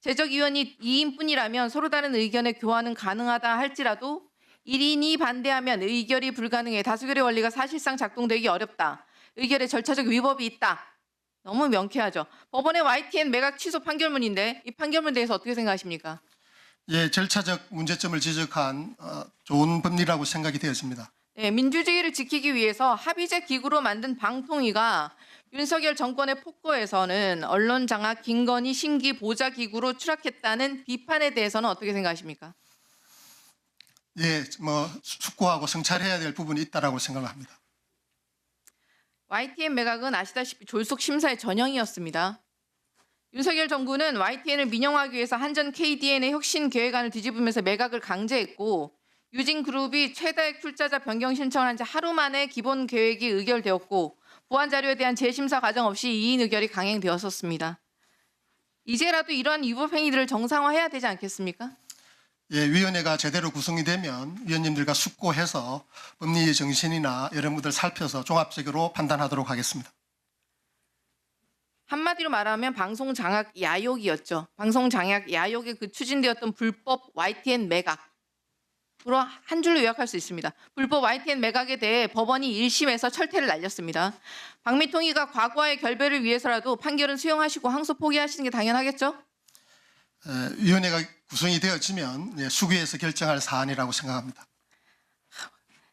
제적위원이 2인뿐이라면 서로 다른 의견의 교환은 가능하다 할지라도 1인이 반대하면 의결이 불가능해 다수결의 원리가 사실상 작동되기 어렵다. 의결의 절차적 위법이 있다. 너무 명쾌하죠. 법원의 YTN 매각 취소 판결문인데 이 판결문에 대해서 어떻게 생각하십니까? 예, 절차적 문제점을 지적한 좋은 법리라고 생각이 되었습니다. 네, 민주주의를 지키기 위해서 합의제 기구로 만든 방통위가 윤석열 정권의 폭거에서는 언론 장악, 김건희 신기 보좌 기구로 추락했다는 비판에 대해서는 어떻게 생각하십니까? 예, 뭐 숙고하고 성찰해야 될 부분이 있다라고 생각합니다. YTN 매각은 아시다시피 졸속 심사의 전형이었습니다. 윤석열 정부는 YTN을 민영화하기 위해서 한전 KDN의 혁신 계획안을 뒤집으면서 매각을 강제했고 유진그룹이 최다액 출자자 변경 신청을 한 지 하루 만에 기본 계획이 의결되었고 보안 자료에 대한 재심사 과정 없이 2인 의결이 강행되었었습니다. 이제라도 이러한 위법 행위들을 정상화해야 되지 않겠습니까? 예, 위원회가 제대로 구성이 되면 위원님들과 숙고해서 법리의 정신이나 여러 분들 살펴서 종합적으로 판단하도록 하겠습니다. 한마디로 말하면 방송 장악 야욕이었죠. 방송 장악 야욕에 그 추진되었던 불법 YTN 매각. 으로 한 줄로 요약할 수 있습니다. 불법 YTN 매각에 대해 법원이 1심에서 철퇴를 날렸습니다. 방미통위가 과거의 결별을 위해서라도 판결은 수용하시고 항소 포기하시는 게 당연하겠죠? 위원회가 구성이 되어지면 수기에서 결정할 사안이라고 생각합니다.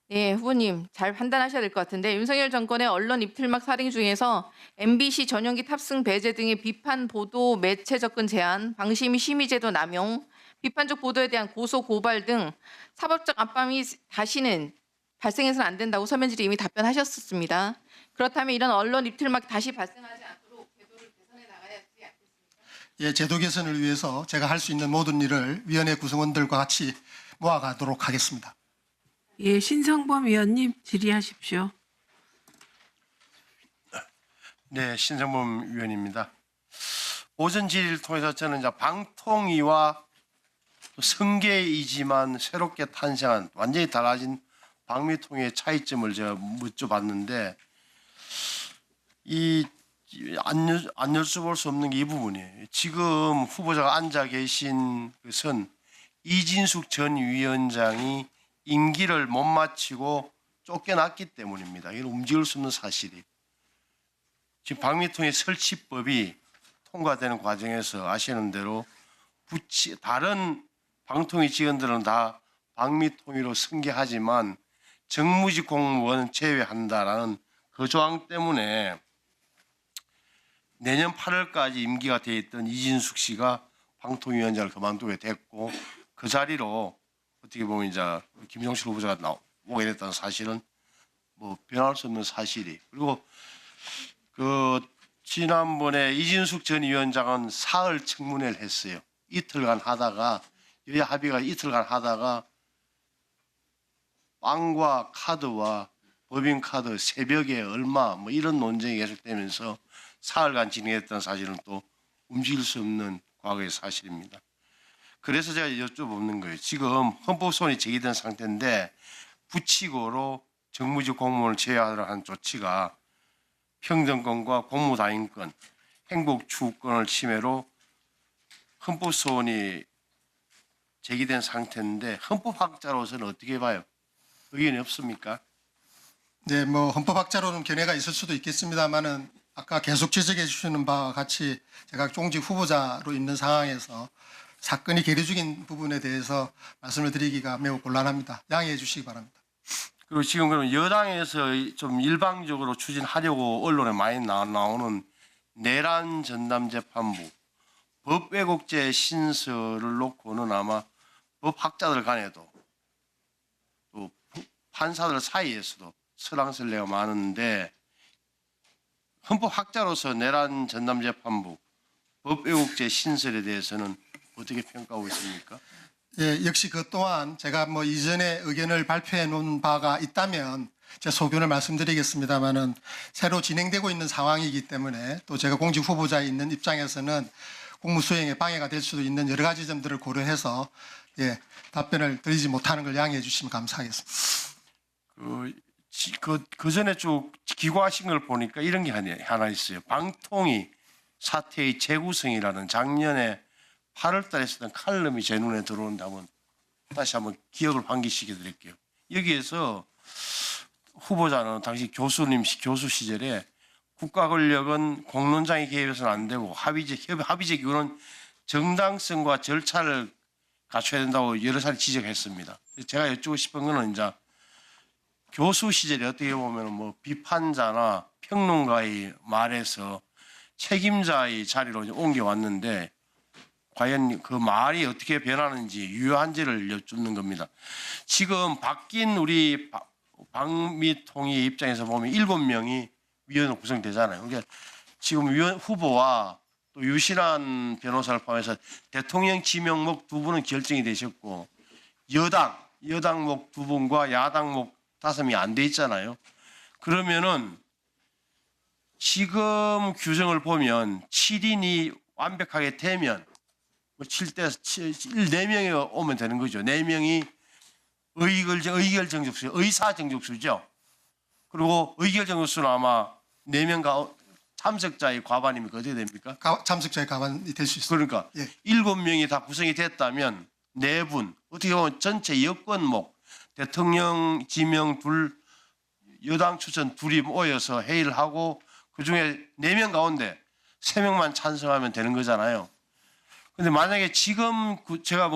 네, 후보님 잘 판단하셔야 될 것 같은데 윤석열 정권의 언론 입틀막 살인 중에서 MBC 전용기 탑승 배제 등의 비판 보도 매체 접근 제한, 방심위 심의제도 남용, 비판적 보도에 대한 고소 고발 등 사법적 압박이 다시는 발생해서는 안 된다고 서면질이 이미 답변하셨습니다. 그렇다면 이런 언론 입틀막 다시 발생하지 않도록 제도를 개선해 나가야 하지 않겠습니까? 예, 제도 개선을 위해서 제가 할 수 있는 모든 일을 위원회 구성원들과 같이 모아가도록 하겠습니다. 예, 신성범 의원님 질의하십시오. 네, 신성범 의원입니다. 오전 질의를 통해서 저는 이제 방통위와 성계이지만 새롭게 탄생한 완전히 달라진 방미통위의 차이점을 제가 묻어봤는데 안 여쭤볼 수 없는 게 이 부분이에요. 지금 후보자가 앉아 계신 것은 이진숙 전 위원장이 임기를 못 마치고 쫓겨났기 때문입니다. 이건 움직일 수 없는 사실이에요. 지금 방미통의 설치법이 통과되는 과정에서 아시는 대로 다른 방통위 직원들은 다 방미통위로 승계하지만 정무직 공무원은 제외한다라는 그 조항 때문에 내년 8월까지 임기가 돼 있던 이진숙 씨가 방통위원장을 그만두게 됐고 그 자리로 어떻게 보면 이제 김종실 후보자가 오게 됐다는 사실은 뭐 변할 수 없는 사실이. 그리고 그 지난번에 이진숙 전 위원장은 사흘 청문회를 했어요. 이틀간 하다가 여야 합의가 이틀간 하다가 빵과 카드와 법인카드 새벽에 얼마 뭐 이런 논쟁이 계속되면서 사흘간 진행했던 사실은 또 움직일 수 없는 과거의 사실입니다. 그래서 제가 여쭤보는 거예요. 지금 헌법소원이 제기된 상태인데 부치고로 정무직 공무원을 제외하라는 조치가 평등권과 공무다인권, 행복추구권을 침해로 헌법소원이 제기된 상태인데 헌법학자로서는 어떻게 봐요? 의견이 없습니까? 네, 뭐 헌법학자로는 견해가 있을 수도 있겠습니다만은 아까 계속 지적해 주시는 바와 같이 제가 공직 후보자로 있는 상황에서 사건이 계류 중인 부분에 대해서 말씀을 드리기가 매우 곤란합니다. 양해해 주시기 바랍니다. 그리고 지금 그럼 여당에서 좀 일방적으로 추진하려고 언론에 많이 나오는 내란 전담 재판부 법 왜곡죄 신설을 놓고는 아마 법학자들 간에도 또 판사들 사이에서도 설왕설래가 많은데 헌법학자로서 내란 전담 재판부 법 왜곡죄 신설에 대해서는 어떻게 평가하고 있습니까? 예, 역시 그 또한 제가 뭐 이전에 의견을 발표해 놓은 바가 있다면 제 소견을 말씀드리겠습니다만은 새로 진행되고 있는 상황이기 때문에 또 제가 공직 후보자에 있는 입장에서는 공무 수행에 방해가 될 수도 있는 여러 가지 점들을 고려해서 예, 답변을 드리지 못하는 걸 양해해 주시면 감사하겠습니다. 그 전에 쭉 기고하신 걸 보니까 이런 게 하나 있어요. 방통위 사태의 재구성이라는 작년에 8월 달에 쓰던 칼럼이 제 눈에 들어온다면 다시 한번 기억을 환기시켜 드릴게요. 여기에서 후보자는 당시 교수 시절에 국가 권력은 공론장에 개입해서는 안 되고 합의제 기구는 정당성과 절차를 갖춰야 된다고 여러 차례 지적했습니다. 제가 여쭙고 싶은 거는 이제 교수 시절에 어떻게 보면 뭐 비판자나 평론가의 말에서 책임자의 자리로 옮겨왔는데 과연 그 말이 어떻게 변하는지 유효한지를 여쭙는 겁니다. 지금 바뀐 우리 방미통위 입장에서 보면 7명이 위원으로 구성되잖아요. 그러니까 지금 위원 후보와 또 유신한 변호사를 포함해서 대통령 지명목 2분은 결정이 되셨고 여당목 2분과 야당목 5명이 안 돼 있잖아요. 그러면은 지금 규정을 보면 7인이 완벽하게 되면 4명이 오면 되는 거죠. 4명이 의결정족수, 의사정족수죠. 그리고 의결정족수는 아마 4명 참석자의 과반이면 어떻게 됩니까? 참석자의 과반이 될 수 있습니다. 그러니까 예. 7명이 다 구성이 됐다면 4분, 어떻게 보면 전체 여권목, 대통령 지명 2, 여당 추천 2이 모여서 회의를 하고 그중에 4명 가운데 3명만 찬성하면 되는 거잖아요. 근데 만약에 지금 제가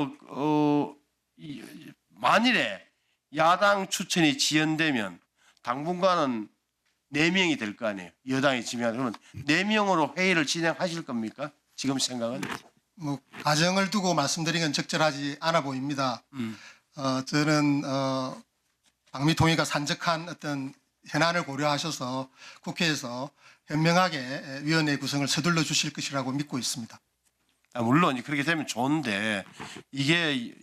만일에 야당 추천이 지연되면 당분간은 4명이 될 거 아니에요. 여당이 지면 그러면 4명으로 회의를 진행하실 겁니까? 지금 생각은? 뭐 가정을 두고 말씀드린 건 적절하지 않아 보입니다. 저는 방미통위가 산적한 어떤 현안을 고려하셔서 국회에서 현명하게 위원회 구성을 서둘러 주실 것이라고 믿고 있습니다. 물론 그렇게 되면 좋은데 이게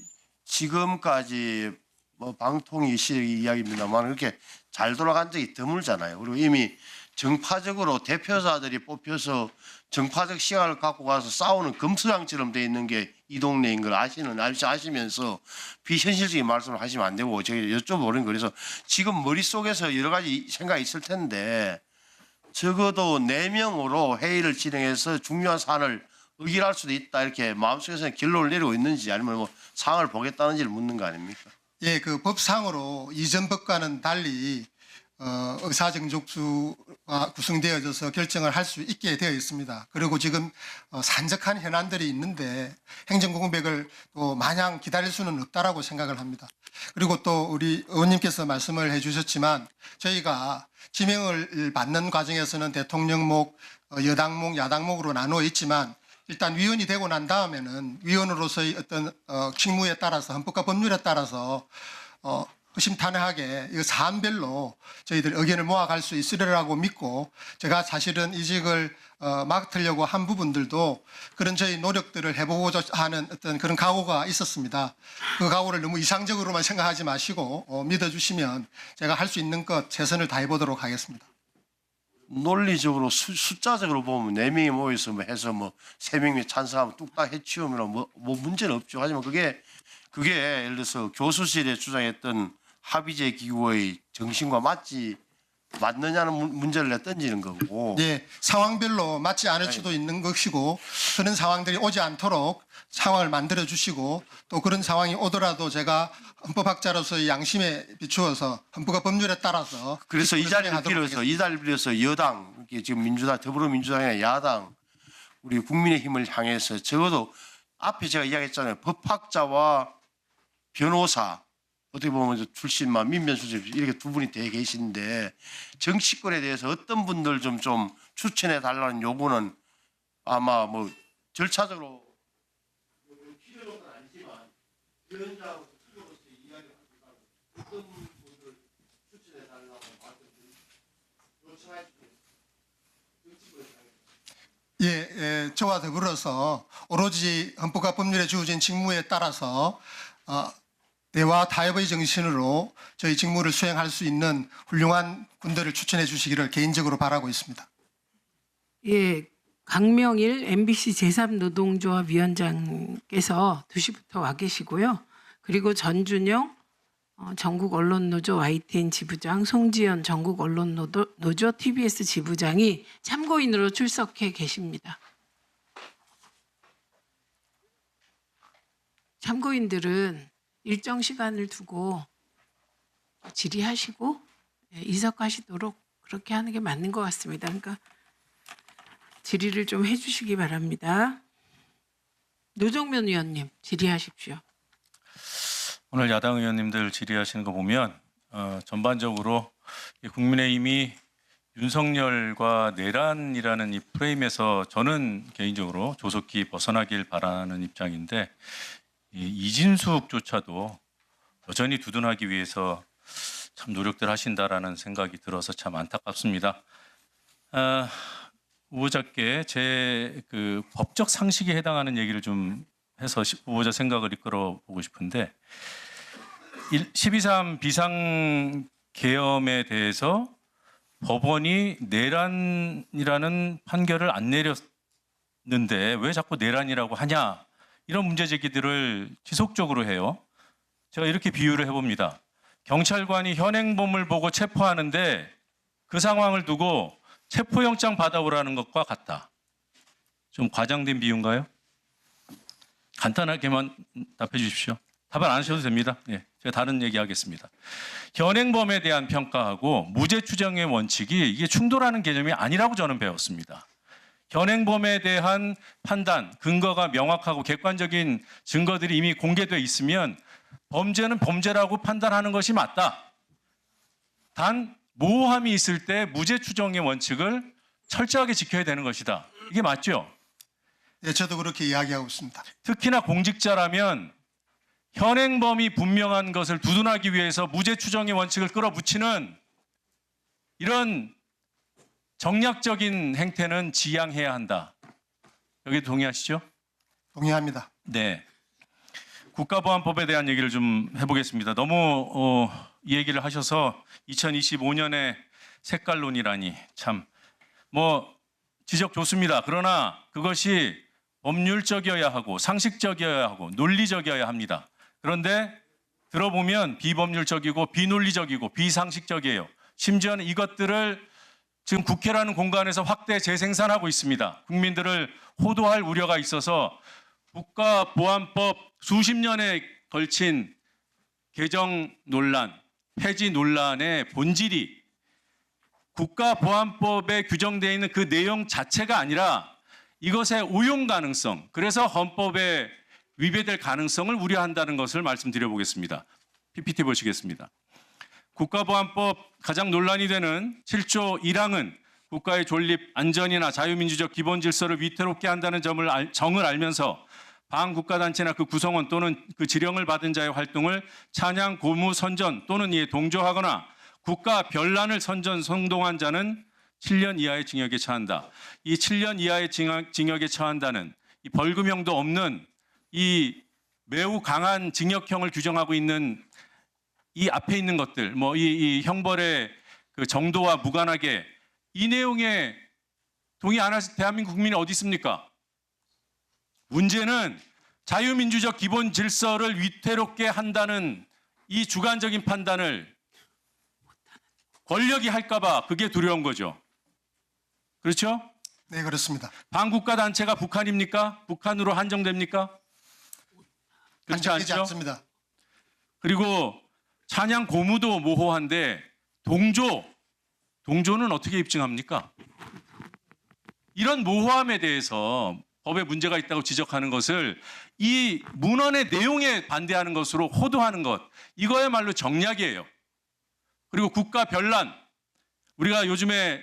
지금까지 뭐 방통위 시 이야기입니다만 그렇게 잘 돌아간 적이 드물잖아요. 그리고 이미 정파적으로 대표자들이 뽑혀서 정파적 시각을 갖고 가서 싸우는 금수장처럼 돼 있는 게 이 동네인 걸 아시면서 비현실적인 말씀을 하시면 안 되고 제가 여쭤보는 거 그래서 지금 머릿속에서 여러 가지 생각이 있을 텐데 적어도 4명으로 회의를 진행해서 중요한 사안을 의결할 수도 있다 이렇게 마음속에서 결론을 내리고 있는지 아니면 뭐 상황을 보겠다는지를 묻는 거 아닙니까? 예, 그 법상으로 이전 법과는 달리 의사정족수가 구성되어져서 결정을 할 수 있게 되어 있습니다. 그리고 지금 산적한 현안들이 있는데 행정공백을 또 마냥 기다릴 수는 없다라고 생각을 합니다. 그리고 또 우리 의원님께서 말씀을 해주셨지만 저희가 지명을 받는 과정에서는 대통령목, 여당목, 야당목으로 나누어 있지만 일단 위원이 되고 난 다음에는 위원으로서의 어떤 직무에 따라서 헌법과 법률에 따라서 허심탄회하게 이 사안별로 저희들 의견을 모아갈 수 있으리라고 믿고 제가 사실은 이직을 맡으려고 한 부분들도 그런 저희 노력들을 해보고자 하는 어떤 그런 각오가 있었습니다. 그 각오를 너무 이상적으로만 생각하지 마시고 믿어주시면 제가 할 수 있는 것 최선을 다해보도록 하겠습니다. 논리적으로 숫자적으로 보면 4명이 모여서 뭐 해서 뭐 3명이 찬성하면 뚝딱 해치우면 뭐 문제는 없죠. 하지만 그게 예를 들어서 교수실에 주장했던 합의제 기구의 정신과 맞느냐는 문제를 내 던지는 거고. 예, 상황별로 맞지 않을 수도 있는 것이고 그런 상황들이 오지 않도록 상황을 만들어 주시고 또 그런 상황이 오더라도 제가 헌법학자로서의 양심에 비추어서 헌법과 법률에 따라서 그래서 이 자리를 빌어서 여당 지금 민주당 더불어민주당이나 야당 우리 국민의힘을 향해서 적어도 앞에 제가 이야기했잖아요. 법학자와 변호사 어떻게 보면 출신만 민변수석 이렇게 두 분이 돼 계신데 정치권에 대해서 어떤 분들 좀 추천해 달라는 요구는 아마 뭐 절차적으로 필요는 아니지만 위원장하고 수석으로서 이야기를 하지만 어떤 분들 추천해 달라고 요청하시고 예, 저와 더불어서 오로지 헌법과 법률에 주어진 직무에 따라서 대화 타협의 정신으로 저희 직무를 수행할 수 있는 훌륭한 군대를 추천해 주시기를 개인적으로 바라고 있습니다. 예, 강명일 MBC 제3노동조합 위원장께서 2시부터 와 계시고요. 그리고 전준영 전국언론노조 YTN 지부장, 송지연 전국언론노조 TBS 지부장이 참고인으로 출석해 계십니다. 참고인들은 일정 시간을 두고 질의하시고 이석하시도록 그렇게 하는 게 맞는 것 같습니다. 그러니까 질의를 좀 해주시기 바랍니다. 노정면 의원님 질의하십시오. 오늘 야당 의원님들 질의하시는 거 보면 전반적으로 국민의힘이 윤석열과 내란이라는 이 프레임에서 저는 개인적으로 조속히 벗어나길 바라는 입장인데 이진숙조차도 여전히 두둔하기 위해서 참 노력들 하신다라는 생각이 들어서 참 안타깝습니다. 후보자께 제 그 법적 상식에 해당하는 얘기를 좀 해서 후보자 생각을 이끌어 보고 싶은데 12.3 비상계엄에 대해서 법원이 내란이라는 판결을 안 내렸는데 왜 자꾸 내란이라고 하냐 이런 문제 제기들을 지속적으로 해요. 제가 이렇게 비유를 해봅니다. 경찰관이 현행범을 보고 체포하는데 그 상황을 두고 체포영장 받아오라는 것과 같다. 좀 과장된 비유인가요? 간단하게만 답해 주십시오. 답을 안 하셔도 됩니다. 예, 제가 다른 얘기하겠습니다. 현행범에 대한 평가하고 무죄 추정의 원칙이 이게 충돌하는 개념이 아니라고 저는 배웠습니다. 현행범에 대한 판단, 근거가 명확하고 객관적인 증거들이 이미 공개돼 있으면 범죄는 범죄라고 판단하는 것이 맞다. 단 모호함이 있을 때 무죄 추정의 원칙을 철저하게 지켜야 되는 것이다. 이게 맞죠? 예, 저도 그렇게 이야기하고 있습니다. 특히나 공직자라면 현행범이 분명한 것을 두둔하기 위해서 무죄 추정의 원칙을 끌어붙이는 이런 정략적인 행태는 지양해야 한다. 여기 동의하시죠? 동의합니다. 네. 국가보안법에 대한 얘기를 좀 해보겠습니다. 너무 이 얘기를 하셔서 2025년에 색깔론이라니 참 뭐 지적 좋습니다. 그러나 그것이 법률적이어야 하고 상식적이어야 하고 논리적이어야 합니다. 그런데 들어보면 비법률적이고 비논리적이고 비상식적이에요. 심지어는 이것들을 지금 국회라는 공간에서 확대 재생산하고 있습니다. 국민들을 호도할 우려가 있어서 국가보안법 수십 년에 걸친 개정 논란, 폐지 논란의 본질이 국가보안법에 규정되어 있는 그 내용 자체가 아니라 이것의 오용 가능성, 그래서 헌법에 위배될 가능성을 우려한다는 것을 말씀드려 보겠습니다. PPT 보시겠습니다. 국가보안법 가장 논란이 되는 7조 1항은 국가의 존립, 안전이나 자유민주적 기본 질서를 위태롭게 한다는 정을 알면서 반국가단체나 그 구성원 또는 그 지령을 받은 자의 활동을 찬양, 고무, 선전 또는 이에 동조하거나 국가 변란을 선전, 선동한 자는 7년 이하의 징역에 처한다. 이 7년 이하의 징역에 처한다는 이 벌금형도 없는 이 매우 강한 징역형을 규정하고 있는 이 앞에 있는 것들, 뭐 이 형벌의 그 정도와 무관하게 이 내용에 동의 안 하실 대한민국 국민이 어디 있습니까? 문제는 자유민주적 기본 질서를 위태롭게 한다는 이 주관적인 판단을 권력이 할까봐 그게 두려운 거죠. 그렇죠? 네, 그렇습니다. 반국가 단체가 북한입니까? 북한으로 한정됩니까? 그렇지 한정되지 않죠? 않습니다. 그리고 찬양 고무도 모호한데 동조는 어떻게 입증합니까? 이런 모호함에 대해서 법에 문제가 있다고 지적하는 것을 이 문헌의 내용에 반대하는 것으로 호도하는 것, 이거야말로 정략이에요. 그리고 국가 변란, 우리가 요즘에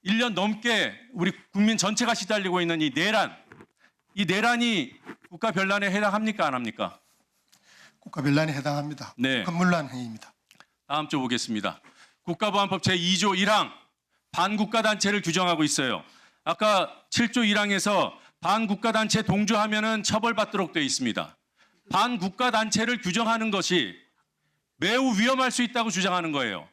1년 넘게 우리 국민 전체가 시달리고 있는 이 내란이 국가 변란에 해당합니까? 안 합니까? 국가 변란에 해당합니다. 네. 급문란 행위입니다. 다음 주 보겠습니다. 국가보안법 제2조 1항 반국가단체를 규정하고 있어요. 아까 7조 1항에서 반국가단체 동조하면은 처벌받도록 되어 있습니다. 반국가단체를 규정하는 것이 매우 위험할 수 있다고 주장하는 거예요.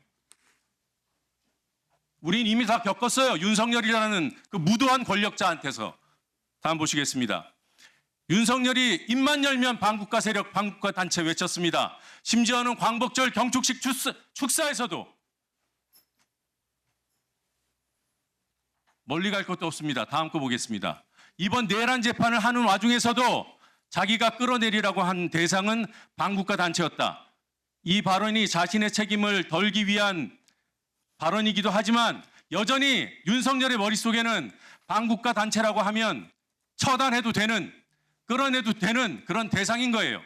우린 이미 다 겪었어요. 윤석열이라는 그 무도한 권력자한테서. 다음 보시겠습니다. 윤석열이 입만 열면 반국가 세력, 반국가 단체 외쳤습니다. 심지어는 광복절 경축식 축사에서도 멀리 갈 것도 없습니다. 다음 거 보겠습니다. 이번 내란 재판을 하는 와중에서도 자기가 끌어내리라고 한 대상은 반국가 단체였다. 이 발언이 자신의 책임을 덜기 위한 발언이기도 하지만 여전히 윤석열의 머릿속에는 반국가 단체라고 하면 처단해도 되는, 끌어내도 되는 그런 대상인 거예요.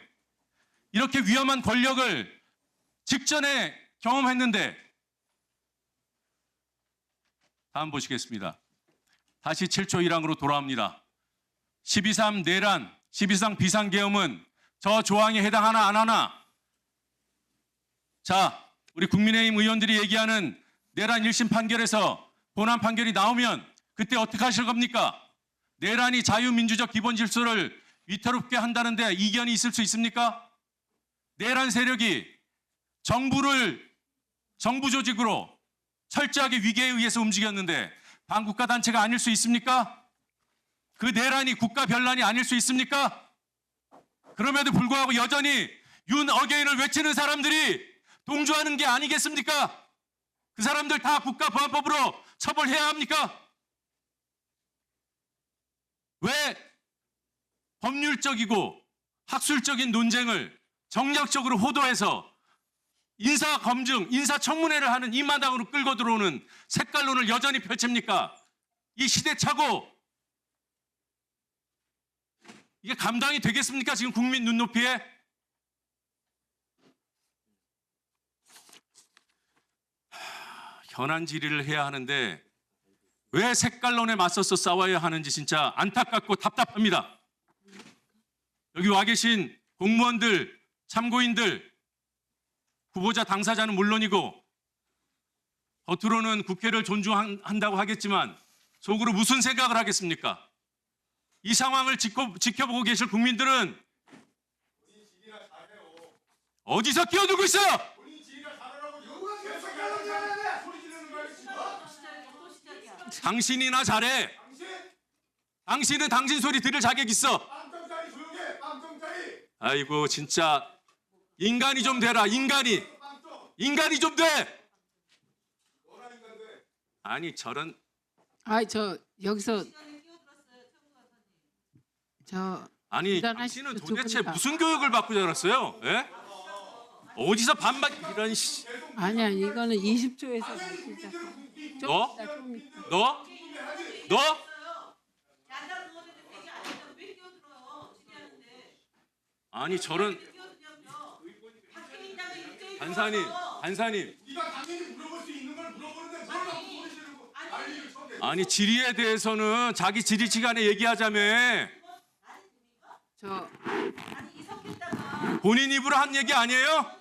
이렇게 위험한 권력을 직전에 경험했는데 다음 보시겠습니다. 다시 7조 1항으로 돌아옵니다. 12.3 내란, 12.3 비상계엄은 저 조항에 해당하나 안 하나? 자, 우리 국민의힘 의원들이 얘기하는 내란 1심 판결에서 본안 판결이 나오면 그때 어떻게 하실 겁니까? 내란이 자유민주적 기본 질서를 위태롭게 한다는데 이견이 있을 수 있습니까? 내란 세력이 정부 조직으로 철저하게 위계에 의해서 움직였는데 반국가 단체가 아닐 수 있습니까? 그 내란이 국가 변란이 아닐 수 있습니까? 그럼에도 불구하고 여전히 윤 어게인을 외치는 사람들이 동조하는 게 아니겠습니까? 그 사람들 다 국가보안법으로 처벌해야 합니까? 왜 법률적이고 학술적인 논쟁을 정략적으로 호도해서 인사검증, 인사청문회를 하는 이 마당으로 끌고 들어오는 색깔론을 여전히 펼칩니까? 이 시대착오, 이게 감당이 되겠습니까? 지금 국민 눈높이에? 현안 질의를 해야 하는데 왜 색깔론에 맞서서 싸워야 하는지 진짜 안타깝고 답답합니다. 여기 와 계신 공무원들, 참고인들, 후보자 당사자는 물론이고 겉으로는 국회를 존중한다고 하겠지만 속으로 무슨 생각을 하겠습니까? 이 상황을 지켜보고 계실 국민들은 어디서 끼어들고 있어? 당신이나 잘해. 당신은 당신 소리 들을 자격 있어. 아이고 진짜 인간이 좀 되라. 인간이 좀 돼. 아니 저런 저 여기서 아니 일어나시죠, 당신은 두 도대체 분 다. 무슨 교육을 받고 자랐어요? 예? 어디서 반박 이런 씨. 아니야 이거는 20초에서 시작. 너? 좀 이따. 너? 아니 저런 반사님 아니 질의에 대해서는 자기 질의 시간에 얘기하자며 저 본인 입으로 한 얘기 아니에요?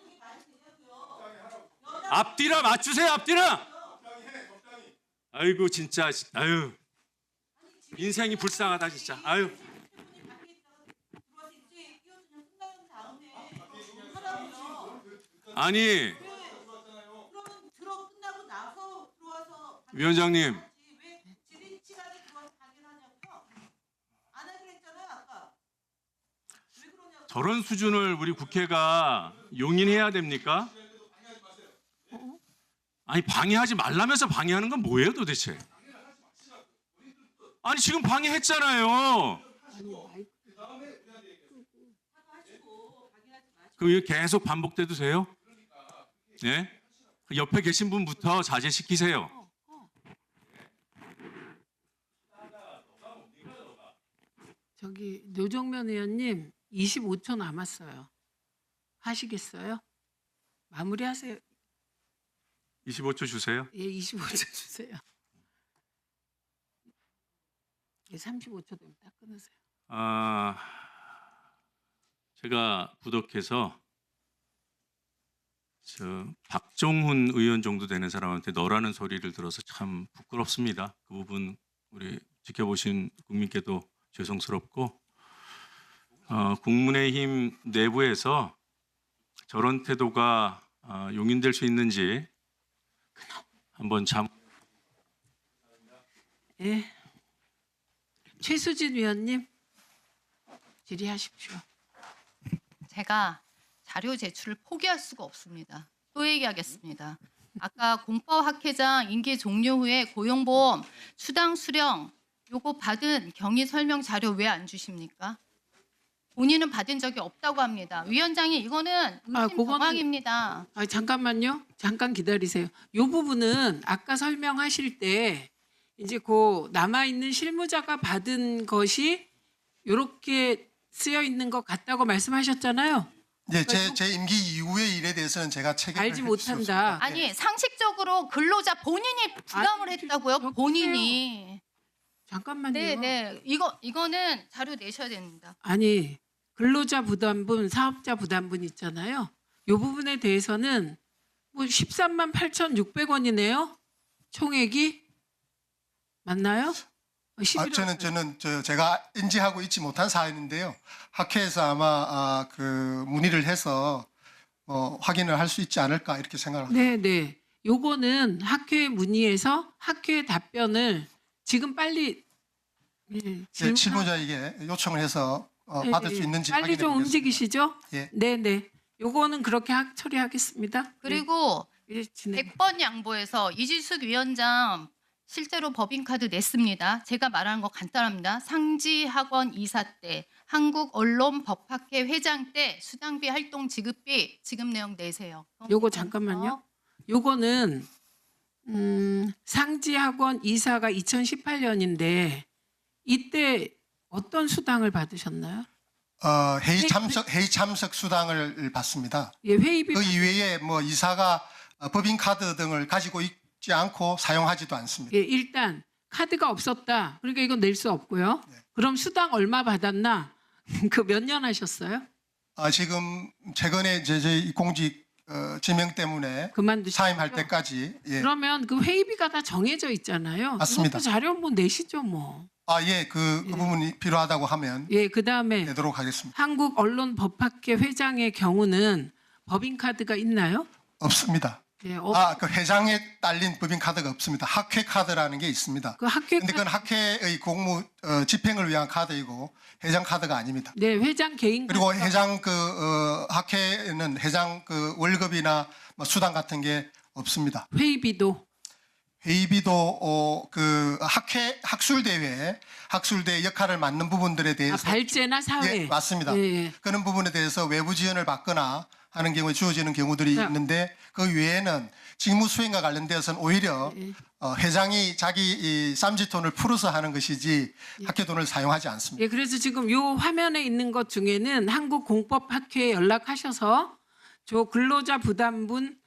앞뒤라 맞추세요 앞뒤라. 아이고 진짜 아유 인생이 불쌍하다 진짜 아유. 아니 위원장님 저런 수준을 우리 국회가 용인해야 됩니까? 아니 방해하지 말라면서 방해하는 건 뭐예요 도대체? 아니 지금 방해했잖아요. 그 계속 반복돼도 돼요? 네? 그 옆에 계신 분부터 자제시키세요. 저기 노정면 의원님 25초 남았어요. 하시겠어요? 마무리하세요. 25초 주세요. 예, 25초 주세요. 예, 35초 되면 딱 끊으세요. 제가 구독해서 저 박종훈 의원 정도 되는 사람한테 너라는 소리를 들어서 참 부끄럽습니다. 그 부분 우리 지켜보신 국민께도 죄송스럽고 국민의힘 내부에서 저런 태도가 용인될 수 있는지 한번 예. 최수진 위원님 질의하십시오. 제가 자료 제출을 포기할 수가 없습니다. 또 얘기하겠습니다. 아까 공법 학회장 임기 종료 후에 고용보험 수당 수령 요거 받은 경위 설명 자료 왜 안 주십니까? 본인은 받은 적이 없다고 합니다. 위원장이 이거는 의심 정황입니다. 잠깐만요. 잠깐 기다리세요. 이 부분은 아까 설명하실 때 이제 그 남아 있는 실무자가 받은 것이 이렇게 쓰여 있는 것 같다고 말씀하셨잖아요. 네, 제 임기 이후의 일에 대해서는 제가 책임을 알지 해줄 수 못한다. 없습니다. 아니 상식적으로 근로자 본인이 부담을 했다고요? 본인이. 잠깐만요. 네. 이거는 자료 내셔야 됩니다. 아니 근로자 부담분, 사업자 부담분 있잖아요. 이 부분에 대해서는 뭐 13만 8,600원이네요. 총액이 맞나요? 저는 제가 인지하고 있지 못한 사안인데요. 학회에서 아마 그 문의를 해서 확인을 할 수 있지 않을까 이렇게 생각합니다. 네. 요거는 학회 문의해서 학회 답변을 지금 빨리 실무자에게 요청을 해서 받을 수 있는지 빨리 확인해 좀 보겠습니다. 움직이시죠? 예. 네. 요거는 그렇게 처리하겠습니다. 그리고 네, 진행. 100번 양보해서 이진숙 위원장 실제로 법인카드 냈습니다. 제가 말하는 거 간단합니다. 상지학원 이사 때, 한국언론법학회 회장 때 수당비 활동 지급비 지급 내용 내세요. 요거 잠깐만요. 요거는 상지학원 이사가 2018년인데 이때 어떤 수당을 받으셨나요? 회의 참석 수당을 받습니다. 예, 회의비 그 이외에 뭐 이사가 법인 카드 등을 가지고 있지 않고 사용하지도 않습니다. 예, 일단 카드가 없었다. 그러니까 이건 낼 수 없고요. 그럼 수당 얼마 받았나? 그 몇 년 하셨어요? 지금 최근에 제 공직 지명 때문에 그만두시고요. 사임할 때까지 그러면 그 회의비가 다 정해져 있잖아요. 맞습니다. 그것도 자료 뭐 내시죠 뭐. 그 부분이 필요하다고 하면 예, 그다음에 내도록 하겠습니다. 한국언론법학회 회장의 경우는 법인카드가 있나요? 없습니다. 예, 그 회장에 딸린 법인카드가 없습니다. 학회 카드라는 게 있습니다. 그 학회 근데 그건 학회의 공무 집행을 위한 카드이고 회장 카드가 아닙니다. 네, 회장 개인 그리고 카드가 회장 학회는 회장 월급이나 뭐 수당 같은 게 없습니다. 회의비도 회의비도 그 학술대회 역할을 맡는 부분들에 대해서 발제나 사회. 예, 맞습니다. 예. 그런 부분에 대해서 외부 지원을 받거나 하는 경우에 주어지는 경우들이 자. 있는데 그 외에는 직무 수행과 관련되어서는 오히려 회장이 자기 이 쌈짓돈을 풀어서 하는 것이지 학회 돈을 사용하지 않습니다. 예, 그래서 지금 요 화면에 있는 것 중에는 한국공법학회에 연락하셔서 저 근로자 부담분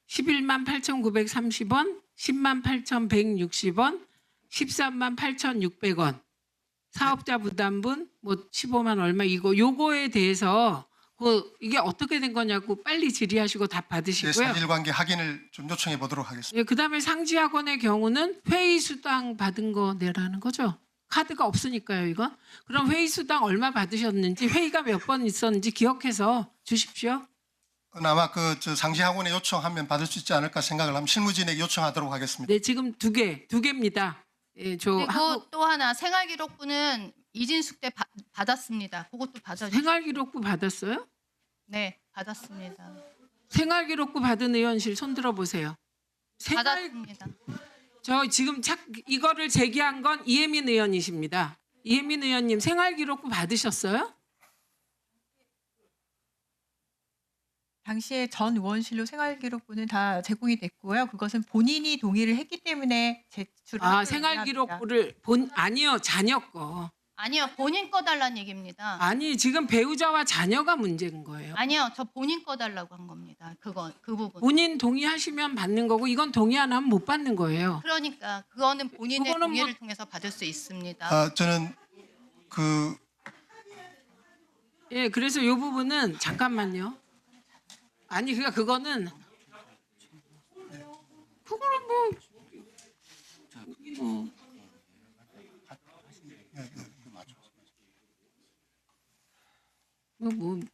11만 8,930원, 10만 8,160원, 13만 8,600원, 사업자 부담분 뭐 15만 얼마 요거에 대해서 이게 어떻게 된 거냐고 빨리 질의하시고 답 네, 받으시고요. 사실관계 확인을 좀 요청해 보도록 하겠습니다. 예, 그다음에 상지학원의 경우는 회의 수당 받은 거 내라는 거죠. 카드가 없으니까요, 이건. 그럼 회의 수당 얼마 받으셨는지, 회의가 몇 번 있었는지 기억해서 주십시오. 아마 저 상시학원에 요청하면 받을 수 있지 않을까 생각을 하면 실무진에게 요청하도록 하겠습니다. 네, 지금 두 개입니다. 예, 그리고 또 하나 생활기록부는 이진숙 때 받았습니다. 그것도 받아주세요. 생활기록부 받았어요? 네, 받았습니다. 생활기록부 받은 의원실 손 들어보세요. 받았습니다. 저 지금 이거를 제기한 건 이혜민 의원이십니다. 이혜민 의원님 생활기록부 받으셨어요? 당시에 전 의원실로 생활기록부는 다 제공이 됐고요. 그것은 본인이 동의를 했기 때문에 제출을 생활기록부를 아니요, 자녀 거. 아니요, 본인 거 달라는 얘기입니다. 아니, 지금 배우자와 자녀가 문제인 거예요. 아니요, 저 본인 거 달라고 한 겁니다. 그 부분. 본인 동의하시면 받는 거고 이건 동의 안 하면 못 받는 거예요. 그러니까 그거는 본인의 그거는 동의를 뭐- 통해서 받을 수 있습니다. 저는 예, 그래서 이 부분은 잠깐만요. 아니, 그러니까 그거는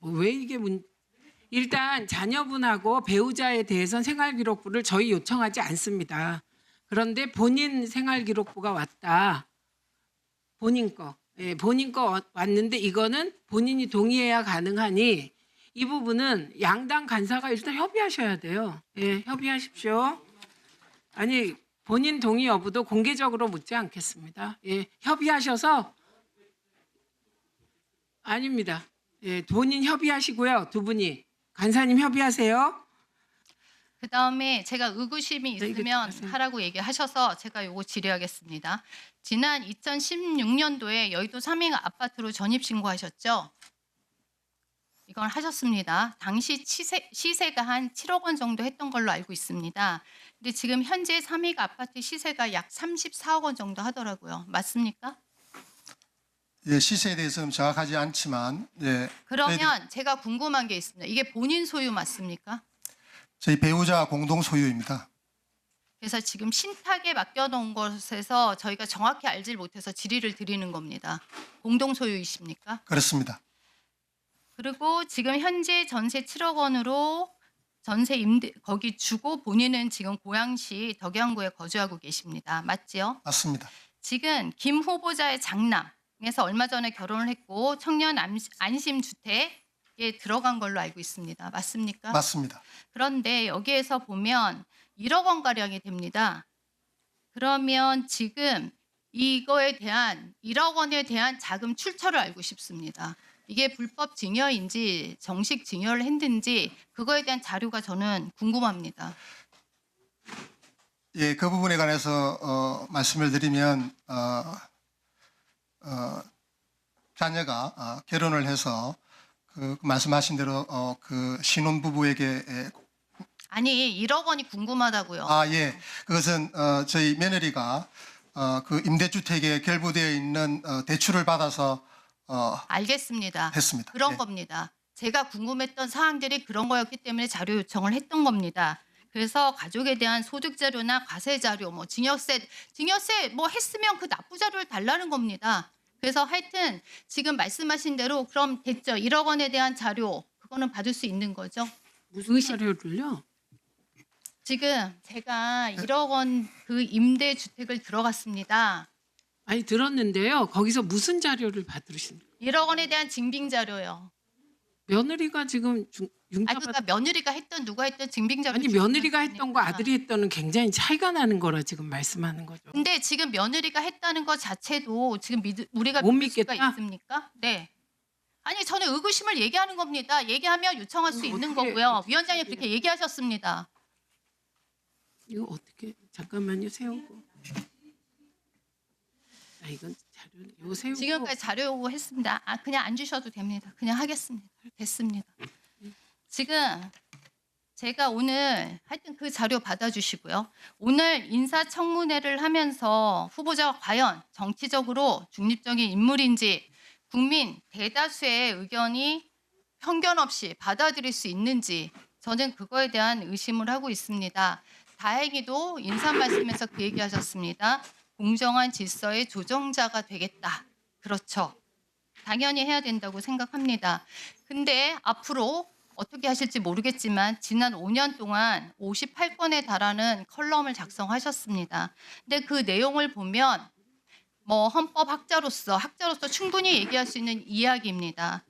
왜 이게 일단 자녀분하고 배우자에 대해서는 생활기록부를 저희 요청하지 않습니다. 그런데 본인 생활기록부가 왔다. 본인 거. 예, 본인 거 왔는데 이거는 본인이 동의해야 가능하니 이 부분은 양당 간사가 일단 협의하셔야 돼요. 예, 협의하십시오. 아니, 본인 동의 여부도 공개적으로 묻지 않겠습니다. 예, 협의하셔서 아닙니다. 예, 본인 협의하시고요. 두 분이 간사님 협의하세요. 그다음에 제가 의구심이 네, 있으면 하세요. 하라고 얘기하셔서 제가 요거 질의하겠습니다. 지난 2016년도에 여의도 삼행 아파트로 전입 신고하셨죠? 이건 하셨습니다. 당시 시세가 한 7억 원 정도 했던 걸로 알고 있습니다. 근데 지금 현재 삼익 아파트 시세가 약 34억 원 정도 하더라고요. 맞습니까? 예, 시세에 대해서는 정확하지 않지만 예, 그러면 제가 궁금한 게 있습니다. 이게 본인 소유 맞습니까? 저희 배우자 공동 소유입니다. 그래서 지금 신탁에 맡겨놓은 것에서 저희가 정확히 알질 못해서 질의를 드리는 겁니다. 공동 소유이십니까? 그렇습니다. 그리고 지금 현재 전세 7억 원으로 전세 거기 주고 본인은 지금 고양시 덕양구에 거주하고 계십니다. 맞지요? 맞습니다. 지금 김 후보자의 장남에서 얼마 전에 결혼을 했고 청년 안심주택에 들어간 걸로 알고 있습니다. 맞습니까? 맞습니다. 그런데 여기에서 보면 1억 원가량이 됩니다. 그러면 지금 이거에 대한 1억 원에 대한 자금 출처를 알고 싶습니다. 이게 불법 증여인지 정식 증여를 했는지 그거에 대한 자료가 저는 궁금합니다. 예, 그 부분에 관해서 말씀을 드리면 자녀가 결혼을 해서 그 말씀하신 대로 그 신혼 부부에게 아니 1억 원이 궁금하다고요. 예, 그것은 저희 며느리가 그 임대주택에 결부되어 있는 대출을 받아서 알겠습니다. 했습니다. 그런 예. 겁니다. 제가 궁금했던 사항들이 그런 거였기 때문에 자료 요청을 했던 겁니다. 그래서 가족에 대한 소득 자료나 과세 자료, 뭐 증여세 뭐 했으면 그 납부 자료를 달라는 겁니다. 그래서 하여튼 지금 말씀하신 대로 그럼 됐죠. 1억 원에 대한 자료 그거는 받을 수 있는 거죠. 무슨 자료를요? 지금 제가 1억 원 그 임대 주택을 들어갔습니다. 아니 들었는데요. 거기서 무슨 자료를 받으신? 1억 원에 대한 증빙 자료요. 며느리가 지금 융자 그러니까 며느리가 했던 누가 했던 증빙 자료. 아니 며느리가 했던 거 아들이 했던은 굉장히 차이가 나는 거라 지금 말씀하는 거죠. 근데 지금 며느리가 했다는 것 자체도 지금 우리가 못 믿을 수가 믿겠다? 있습니까? 네. 아니 저는 의구심을 얘기하는 겁니다. 얘기하면 요청할 수 있는 어떻게- 거고요. 위원장이 그렇게 얘기하셨습니다. 이거 어떻게 잠깐만요 세우고. 아 이건 자료 이거 세우고. 지금까지 자료 요구했습니다. 그냥 안 주셔도 됩니다. 그냥 하겠습니다. 됐습니다. 지금 제가 오늘 하여튼 그 자료 받아주시고요. 오늘 인사청문회를 하면서 후보자가 과연 정치적으로 중립적인 인물인지 국민 대다수의 의견이 편견 없이 받아들일 수 있는지 저는 그거에 대한 의심을 하고 있습니다. 다행히도 인사 말씀에서 그 얘기하셨습니다. 공정한 질서의 조정자가 되겠다. 그렇죠. 당연히 해야 된다고 생각합니다. 근데 앞으로 어떻게 하실지 모르겠지만 지난 5년 동안 58건에 달하는 컬럼을 작성하셨습니다. 근데 그 내용을 보면 뭐 헌법 학자로서 충분히 얘기할 수 있는 이야기입니다.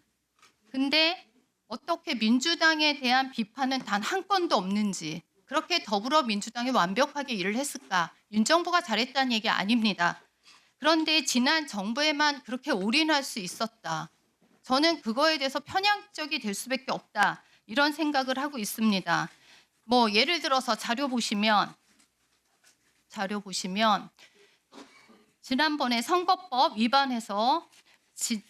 근데 어떻게 민주당에 대한 비판은 단 한 건도 없는지 그렇게 더불어민주당이 완벽하게 일을 했을까? 윤 정부가 잘했다는 얘기 아닙니다. 그런데 지난 정부에만 그렇게 올인할 수 있었다. 저는 그거에 대해서 편향적이 될 수밖에 없다. 이런 생각을 하고 있습니다. 뭐 예를 들어서 자료 보시면 지난번에 선거법 위반해서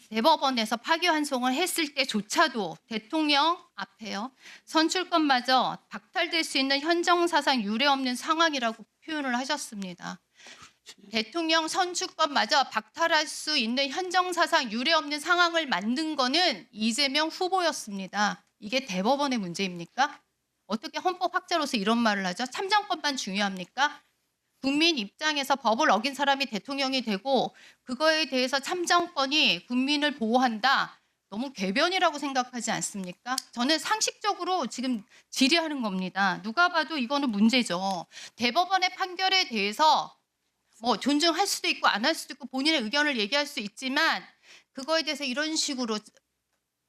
대법원에서 파기환송을 했을 때조차도 대통령 앞에요. 선출권마저 박탈될 수 있는 헌정사상 유례 없는 상황이라고 표현을 하셨습니다. 대통령 선출권마저 박탈할 수 있는 헌정사상 유례 없는 상황을 만든 거는 이재명 후보였습니다. 이게 대법원의 문제입니까? 어떻게 헌법학자로서 이런 말을 하죠? 참정권만 중요합니까? 국민 입장에서 법을 어긴 사람이 대통령이 되고 그거에 대해서 참정권이 국민을 보호한다. 너무 궤변이라고 생각하지 않습니까? 저는 상식적으로 지금 질의하는 겁니다. 누가 봐도 이거는 문제죠. 대법원의 판결에 대해서 뭐 존중할 수도 있고 안 할 수도 있고 본인의 의견을 얘기할 수 있지만 그거에 대해서 이런 식으로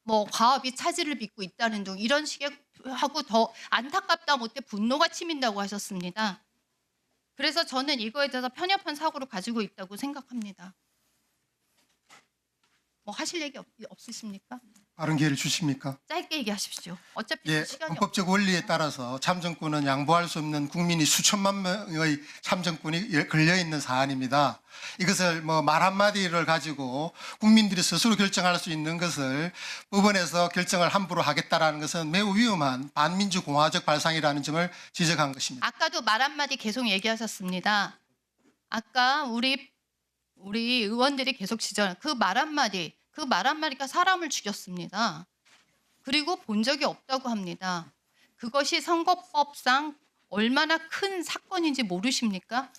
뭐 과업이 차질을 빚고 있다는 등 이런 식의 하고 더 안타깝다 못해 분노가 치민다고 하셨습니다. 그래서 저는 이거에 대해서 편협한 사고를 가지고 있다고 생각합니다. 뭐 하실 얘기 없으십니까? 빠른 기회를 주십니까? 짧게 얘기하십시오. 어차피 예, 시간이 헌법적 원리에 따라서 참정권은 양보할 수 없는 국민이 수천만 명의 참정권이 걸려 있는 사안입니다. 이것을 뭐 말 한마디를 가지고 국민들이 스스로 결정할 수 있는 것을 법원에서 결정을 함부로 하겠다라는 것은 매우 위험한 반민주 공화적 발상이라는 점을 지적한 것입니다. 아까도 말 한마디 계속 얘기하셨습니다. 아까 우리 의원들이 계속 지적한 그 말 한마디가 사람을 죽였습니다. 그리고 본 적이 없다고 합니다. 그것이 선거법상 얼마나 큰 사건인지 모르십니까?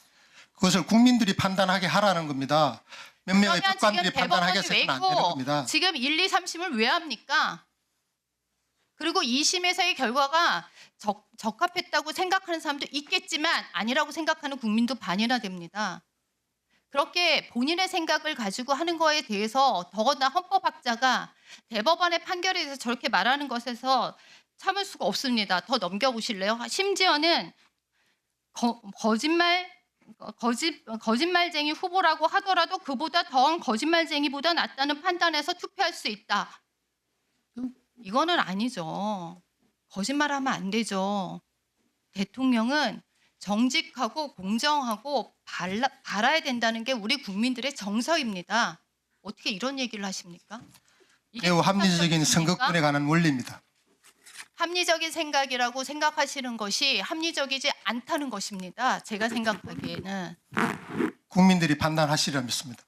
그것을 국민들이 판단하게 하라는 겁니다. 몇 명의 그러면 법관들이 지금 판단하게 대법원이 왜 해서는 안 되는 있고 겁니다. 지금 1, 2, 3심을 왜 합니까? 그리고 2심에서의 결과가 적합했다고 생각하는 사람도 있겠지만 아니라고 생각하는 국민도 반이나 됩니다. 그렇게 본인의 생각을 가지고 하는 거에 대해서 더구나 헌법학자가 대법원의 판결에 대해서 저렇게 말하는 것에서 참을 수가 없습니다. 더 넘겨보실래요? 심지어는 거짓말쟁이 후보라고 하더라도 그보다 더한 거짓말쟁이보다 낫다는 판단에서 투표할 수 있다. 이거는 아니죠. 거짓말하면 안 되죠. 대통령은 정직하고 공정하고 바라야 된다는 게 우리 국민들의 정서입니다. 어떻게 이런 얘기를 하십니까? 이게 매우 합리적인 정상적입니까? 선거권에 관한 원리입니다. 합리적인 생각이라고 생각하시는 것이 합리적이지 않다는 것입니다. 제가 생각하기에는. 국민들이 판단하시리라 믿습니다.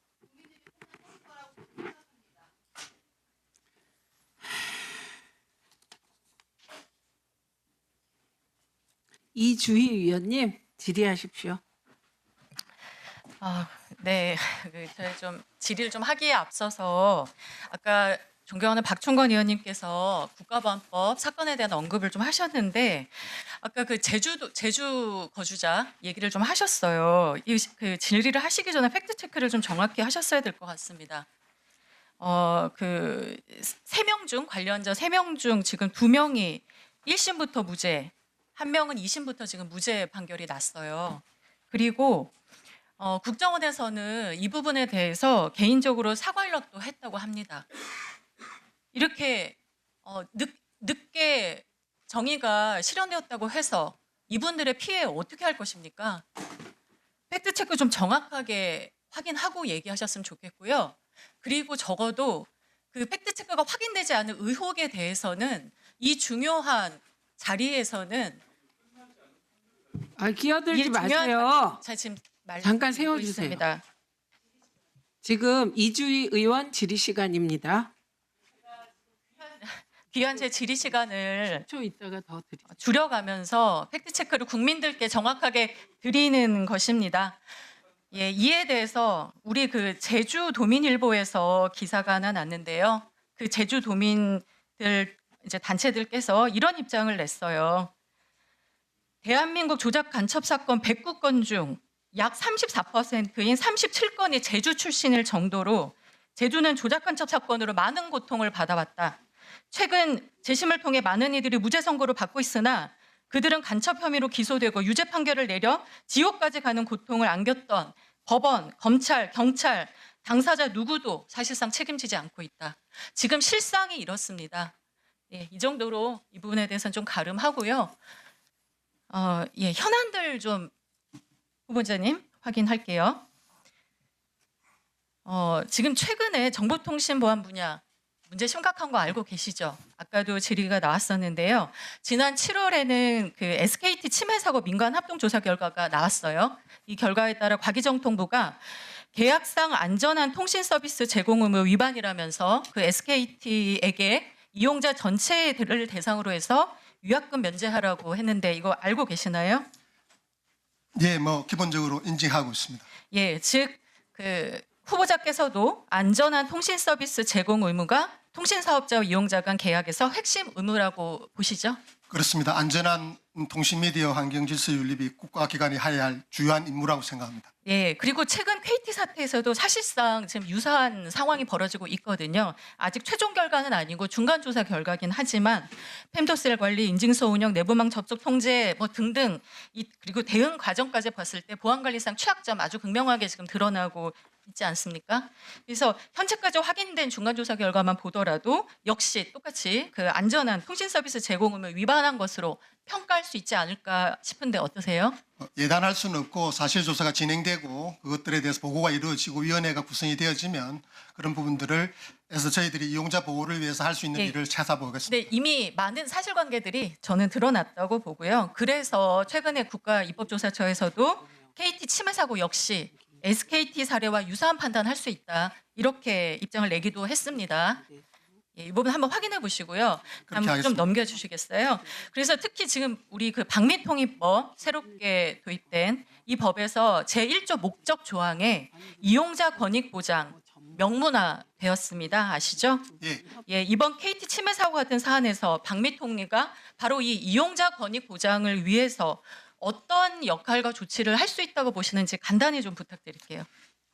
이주희 위원님 질의하십시오. 네, 저희 좀 질의를 좀 하기에 앞서서 아까 존경하는 박충건 의원님께서 국가보안법 사건에 대한 언급을 좀 하셨는데 아까 그 제주 거주자 얘기를 좀 하셨어요. 그 질의를 하시기 전에 팩트 체크를 좀 정확히 하셨어야 될 것 같습니다. 그 3명 중 관련자 3명 중 지금 2명이 1심부터 무죄, 1명은 2심부터 지금 무죄 판결이 났어요. 그리고 국정원에서는 이 부분에 대해서 개인적으로 사과 연락도 했다고 합니다. 이렇게 늦게 정의가 실현되었다고 해서 이분들의 피해 어떻게 할 것입니까? 팩트 체크 좀 정확하게 확인하고 얘기하셨으면 좋겠고요. 그리고 적어도 그 팩트 체크가 확인되지 않은 의혹에 대해서는 이 중요한 자리에서는 끼어들지 마세요. 자, 지금 잠깐 세워주세요. 있습니다. 지금 이주희 의원 질의 시간입니다. 귀한 제 질의 시간을 10초 있다가 더 드릴게요. 줄여가면서 팩트 체크를 국민들께 정확하게 드리는 것입니다. 예, 이에 대해서 우리 그 제주 도민일보에서 기사가 하나 났는데요. 그 제주 도민들 이제 단체들께서 이런 입장을 냈어요. 대한민국 조작 간첩 사건 109건 중 약 34%인 37건이 제주 출신일 정도로 제주는 조작 간첩 사건으로 많은 고통을 받아왔다. 최근 재심을 통해 많은 이들이 무죄 선고를 받고 있으나 그들은 간첩 혐의로 기소되고 유죄 판결을 내려 지옥까지 가는 고통을 안겼던 법원, 검찰, 경찰, 당사자 누구도 사실상 책임지지 않고 있다. 지금 실상이 이렇습니다. 예, 이 정도로 이 부분에 대해서는 좀 가름하고요. 예, 현안들 좀 후보자님 확인할게요. 지금 최근에 정보통신보안 분야 문제 심각한 거 알고 계시죠? 아까도 질의가 나왔었는데요. 지난 7월에는 그 SKT 침해 사고 민관 합동 조사 결과가 나왔어요. 이 결과에 따라 과기정통부가 계약상 안전한 통신 서비스 제공 의무 위반이라면서 그 SKT에게 이용자 전체를 대상으로 해서 위약금 면제하라고 했는데 이거 알고 계시나요? 예, 뭐 기본적으로 인지하고 있습니다. 예, 즉 그 후보자께서도 안전한 통신 서비스 제공 의무가 통신 사업자와 이용자 간 계약에서 핵심 의무라고 보시죠? 그렇습니다. 안전한 통신 미디어 환경 질서 윤립이 국가기관이 해야 할 주요한 임무라고 생각합니다. 예, 그리고 최근 KT 사태에서도 사실상 지금 유사한 상황이 벌어지고 있거든요. 아직 최종 결과는 아니고 중간 조사 결과긴 하지만 펜도셀 관리, 인증서 운영, 내부망 접속 통제 뭐 등등 그리고 대응 과정까지 봤을 때 보안관리상 취약점 아주 극명하게 지금 드러나고 있지 않습니까? 그래서 현재까지 확인된 중간 조사 결과만 보더라도 역시 똑같이 그 안전한 통신 서비스 제공 의무 위반한 것으로 평가할 수 있지 않을까 싶은데 어떠세요? 예단할 수는 없고 사실 조사가 진행되고 그것들에 대해서 보고가 이루어지고 위원회가 구성이 되어지면 그런 부분들을 해서 저희들이 이용자 보호를 위해서 할 수 있는 일을 찾아보겠습니다. 네, 이미 많은 사실관계들이 저는 드러났다고 보고요. 그래서 최근에 국가입법조사처에서도 KT 침해 사고 역시 SKT 사례와 유사한 판단할 수 있다. 이렇게 입장을 내기도 했습니다. 예, 이 부분 한번 확인해 보시고요. 한번 좀 넘겨주시겠어요? 그래서 특히 지금 우리 그 방미통일법 새롭게 도입된 이 법에서 제1조 목적 조항에 이용자 권익 보장 명문화되었습니다. 아시죠? 예. 예, 이번 KT 침해 사고 같은 사안에서 방미통리가 바로 이 이용자 권익 보장을 위해서 어떤 역할과 조치를 할 수 있다고 보시는지 간단히 좀 부탁드릴게요.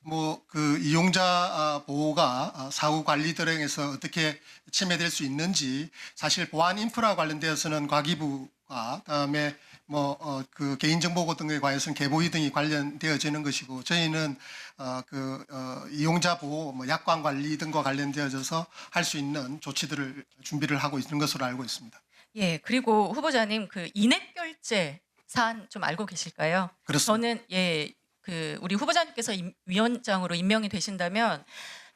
뭐 그 이용자 보호가 사후 관리 등에서 어떻게 침해될 수 있는지 사실 보안 인프라 관련되어서는 과기부가 그다음에 뭐 그 개인정보고 등에 관해서는 개보위 등이 관련되어지는 것이고 저희는 이용자 보호, 뭐 약관 관리 등과 관련되어져서 할 수 있는 조치들을 준비를 하고 있는 것으로 알고 있습니다. 예, 그리고 후보자님 그 인앱 결제 사안 좀 알고 계실까요? 그렇습니다. 저는 그 우리 후보자님께서 위원장으로 임명이 되신다면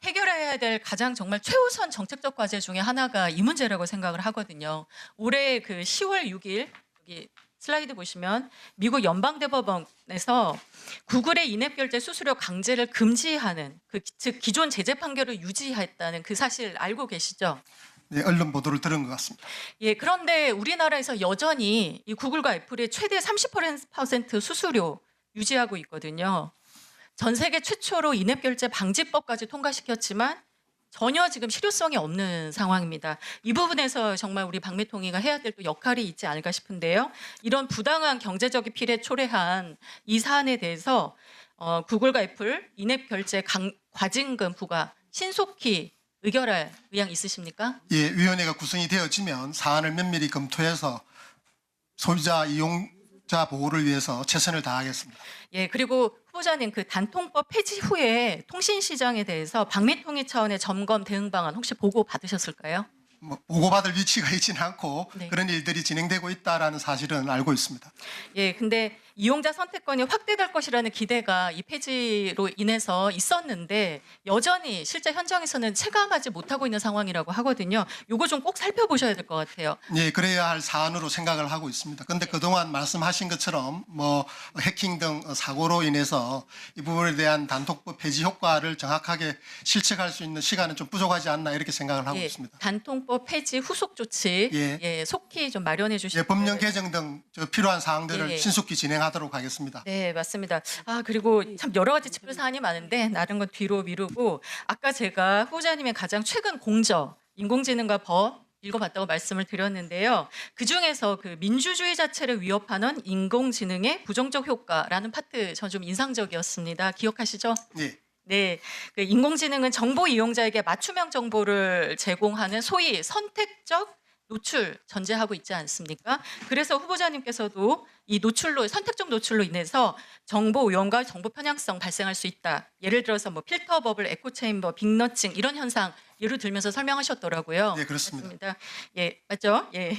해결해야 될 가장 정말 최우선 정책적 과제 중에 하나가 이 문제라고 생각을 하거든요. 올해 그 10월 6일 여기 슬라이드 보시면 미국 연방대법원에서 구글의 인앱 결제 수수료 강제를 금지하는 즉 기존 제재 판결을 유지했다는 그 사실 알고 계시죠? 네, 언론 보도를 들은 것 같습니다. 예, 그런데 우리나라에서 여전히 이 구글과 애플이 최대 30% 수수료 유지하고 있거든요. 전 세계 최초로 인앱 결제 방지법까지 통과시켰지만 전혀 지금 실효성이 없는 상황입니다. 이 부분에서 정말 우리 방매통위가 해야 될 또 역할이 있지 않을까 싶은데요. 이런 부당한 경제적인 피해에 초래한 이 사안에 대해서 구글과 애플 인앱 결제 과징금 부과 신속히 의결할 의향 있으십니까? 예, 위원회가 구성이 되어지면 사안을 면밀히 검토해서 소비자 이용자 보호를 위해서 최선을 다하겠습니다. 예, 그리고 후보자님 그 단통법 폐지 후에 통신 시장에 대해서 방매통위 차원의 점검 대응 방안 혹시 보고 받으셨을까요? 뭐 보고받을 위치가 있지는 않고 네. 그런 일들이 진행되고 있다라는 사실은 알고 있습니다. 예, 근데 이용자 선택권이 확대될 것이라는 기대가 이 폐지로 인해서 있었는데 여전히 실제 현장에서는 체감하지 못하고 있는 상황이라고 하거든요. 요거 좀 꼭 살펴보셔야 될 것 같아요. 예, 그래야 할 사안으로 생각을 하고 있습니다. 그런데 그동안 말씀하신 것처럼 뭐 해킹 등 사고로 인해서 이 부분에 대한 단통법 폐지 효과를 정확하게 실측할 수 있는 시간은 좀 부족하지 않나 이렇게 생각을 하고 예, 있습니다. 단통법 폐지 후속 조치 예. 속히 좀 마련해 주시고 예, 법령 개정 등 필요한 사항들을 예. 신속히 진행하도록 하겠습니다. 네, 맞습니다. 그리고 참 여러 가지 짚을 사안이 많은데 다른 건 뒤로 미루고 아까 제가 후보자님의 가장 최근 공저 인공지능과 법 읽어봤다고 말씀을 드렸는데요. 그중에서 그 민주주의 자체를 위협하는 인공지능의 부정적 효과라는 파트 전 좀 인상적이었습니다. 기억하시죠? 예. 네, 그 인공지능은 정보 이용자에게 맞춤형 정보를 제공하는 소위 선택적 노출 전제하고 있지 않습니까? 그래서 후보자님께서도 이 선택적 노출로 인해서 정보 오염과 정보 편향성 발생할 수 있다. 예를 들어서 뭐 필터 버블, 에코 체인버, 빅너칭 이런 현상 예를 들면서 설명하셨더라고요. 네, 그렇습니다. 맞습니다. 예, 맞죠? 예.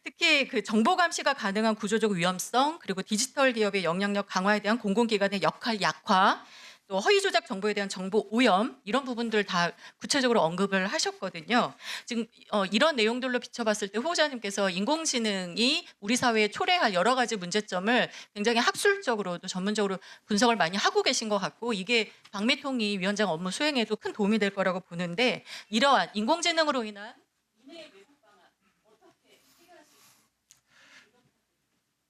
특히 그 정보 감시가 가능한 구조적 위험성 그리고 디지털 기업의 영향력 강화에 대한 공공기관의 역할 약화 또 허위 조작 정보에 대한 정보 오염 이런 부분들 다 구체적으로 언급을 하셨거든요. 지금 이런 내용들로 비춰봤을 때 후보자님께서 인공지능이 우리 사회에 초래할 여러 가지 문제점을 굉장히 학술적으로도 전문적으로 분석을 많이 하고 계신 것 같고 이게 방매통위 위원장 업무 수행에도 큰 도움이 될 거라고 보는데 이러한 인공지능으로 인한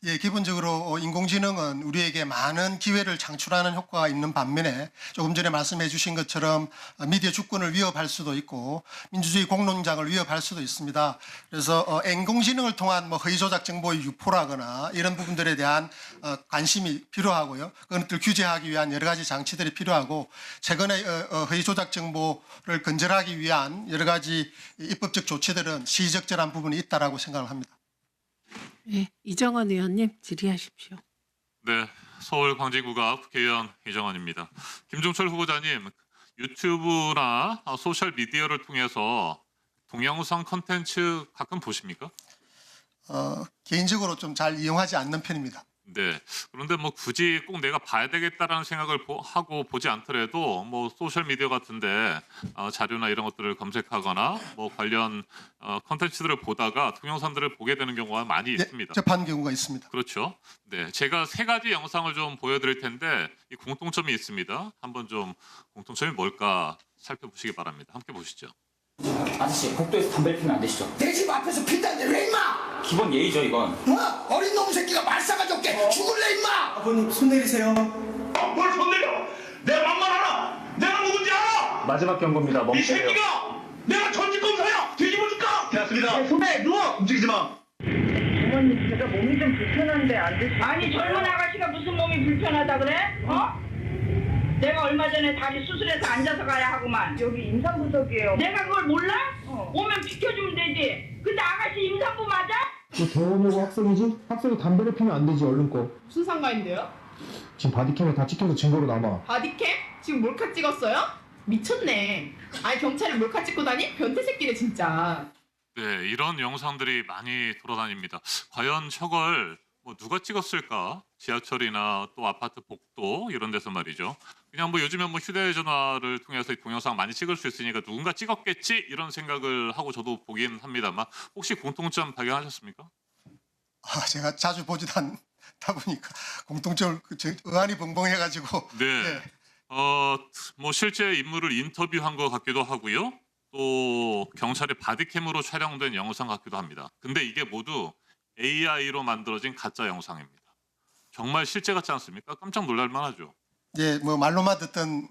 예, 기본적으로 인공지능은 우리에게 많은 기회를 창출하는 효과가 있는 반면에 조금 전에 말씀해 주신 것처럼 미디어 주권을 위협할 수도 있고 민주주의 공론장을 위협할 수도 있습니다. 그래서 인공지능을 통한 뭐 허위조작 정보의 유포라거나 이런 부분들에 대한 관심이 필요하고요. 그것들 규제하기 위한 여러 가지 장치들이 필요하고 최근에 허위조작 정보를 근절하기 위한 여러 가지 입법적 조치들은 시적절한 부분이 있다라고 생각을 합니다. 네, 이정원 의원님 질의하십시오. 네, 서울 광진구가 국회의원 이정원입니다. 김종철 후보자님, 유튜브나 소셜 미디어를 통해서 동영상 콘텐츠 가끔 보십니까? 개인적으로 좀 잘 이용하지 않는 편입니다. 네. 그런데 뭐 굳이 꼭 내가 봐야 되겠다라는 생각을 하고 보지 않더라도 뭐 소셜 미디어 같은데 자료나 이런 것들을 검색하거나 뭐 관련 콘텐츠들을 보다가 동영상들을 보게 되는 경우가 많이 있습니다. 접한 경우가 있습니다. 그렇죠. 네, 제가 세 가지 영상을 좀 보여드릴 텐데 이 공통점이 있습니다. 한번 좀 공통점이 뭘까 살펴보시기 바랍니다. 함께 보시죠. 아저씨, 복도에서 담배를 피면 안 되시죠? 내 집 앞에서 핀다는데 왜 임마? 기본 예의죠, 이건. 어린 놈 새끼가 말싸가지 없게 죽을래 임마? 아버님 손 내리세요. 뭘 손내려? 내 맘만 알아. 내가 누군지 알아. 마지막 경고입니다. 이 새끼가 내가 전직 검사야. 뒤집어줄까? 됐습니다. 선배 누워. 움직이지 마. 어머니 제가 몸이 좀 불편한데 안 드시죠? 아니 젊은 아가씨가 무슨 몸이 불편하다 그래? 내가 얼마 전에 다리 수술해서 앉아서 가야 하구만. 여기 임산부석이에요. 내가 그걸 몰라? 오면 비켜주면 되지. 근데 아가씨 임산부 맞아? 너 대원이고 학생이지? 학생이 담배를 피면 안 되지, 얼른 꺼. 무슨 상관인데요? 지금 바디캠에 다 찍혀서 증거로 남아. 바디캠? 지금 몰카 찍었어요? 미쳤네. 아니 경찰이 몰카 찍고 다니? 변태 새끼네 진짜. 네, 이런 영상들이 많이 돌아다닙니다. 과연 저걸 뭐 누가 찍었을까? 지하철이나 또 아파트 복도 이런 데서 말이죠. 그냥 뭐 요즘에 뭐 휴대전화를 통해서 이 동영상 많이 찍을 수 있으니까 누군가 찍었겠지 이런 생각을 하고 저도 보긴 합니다만 혹시 공통점 발견하셨습니까? 제가 자주 보지도 않다 보니까 공통점을 의안이 벙벙해가지고. 네. 뭐 실제 인물을 인터뷰한 것 같기도 하고요. 또 경찰의 바디캠으로 촬영된 영상 같기도 합니다. 근데 이게 모두 AI로 만들어진 가짜 영상입니다. 정말 실제 같지 않습니까? 깜짝 놀랄 만하죠. 예, 뭐 말로만 듣던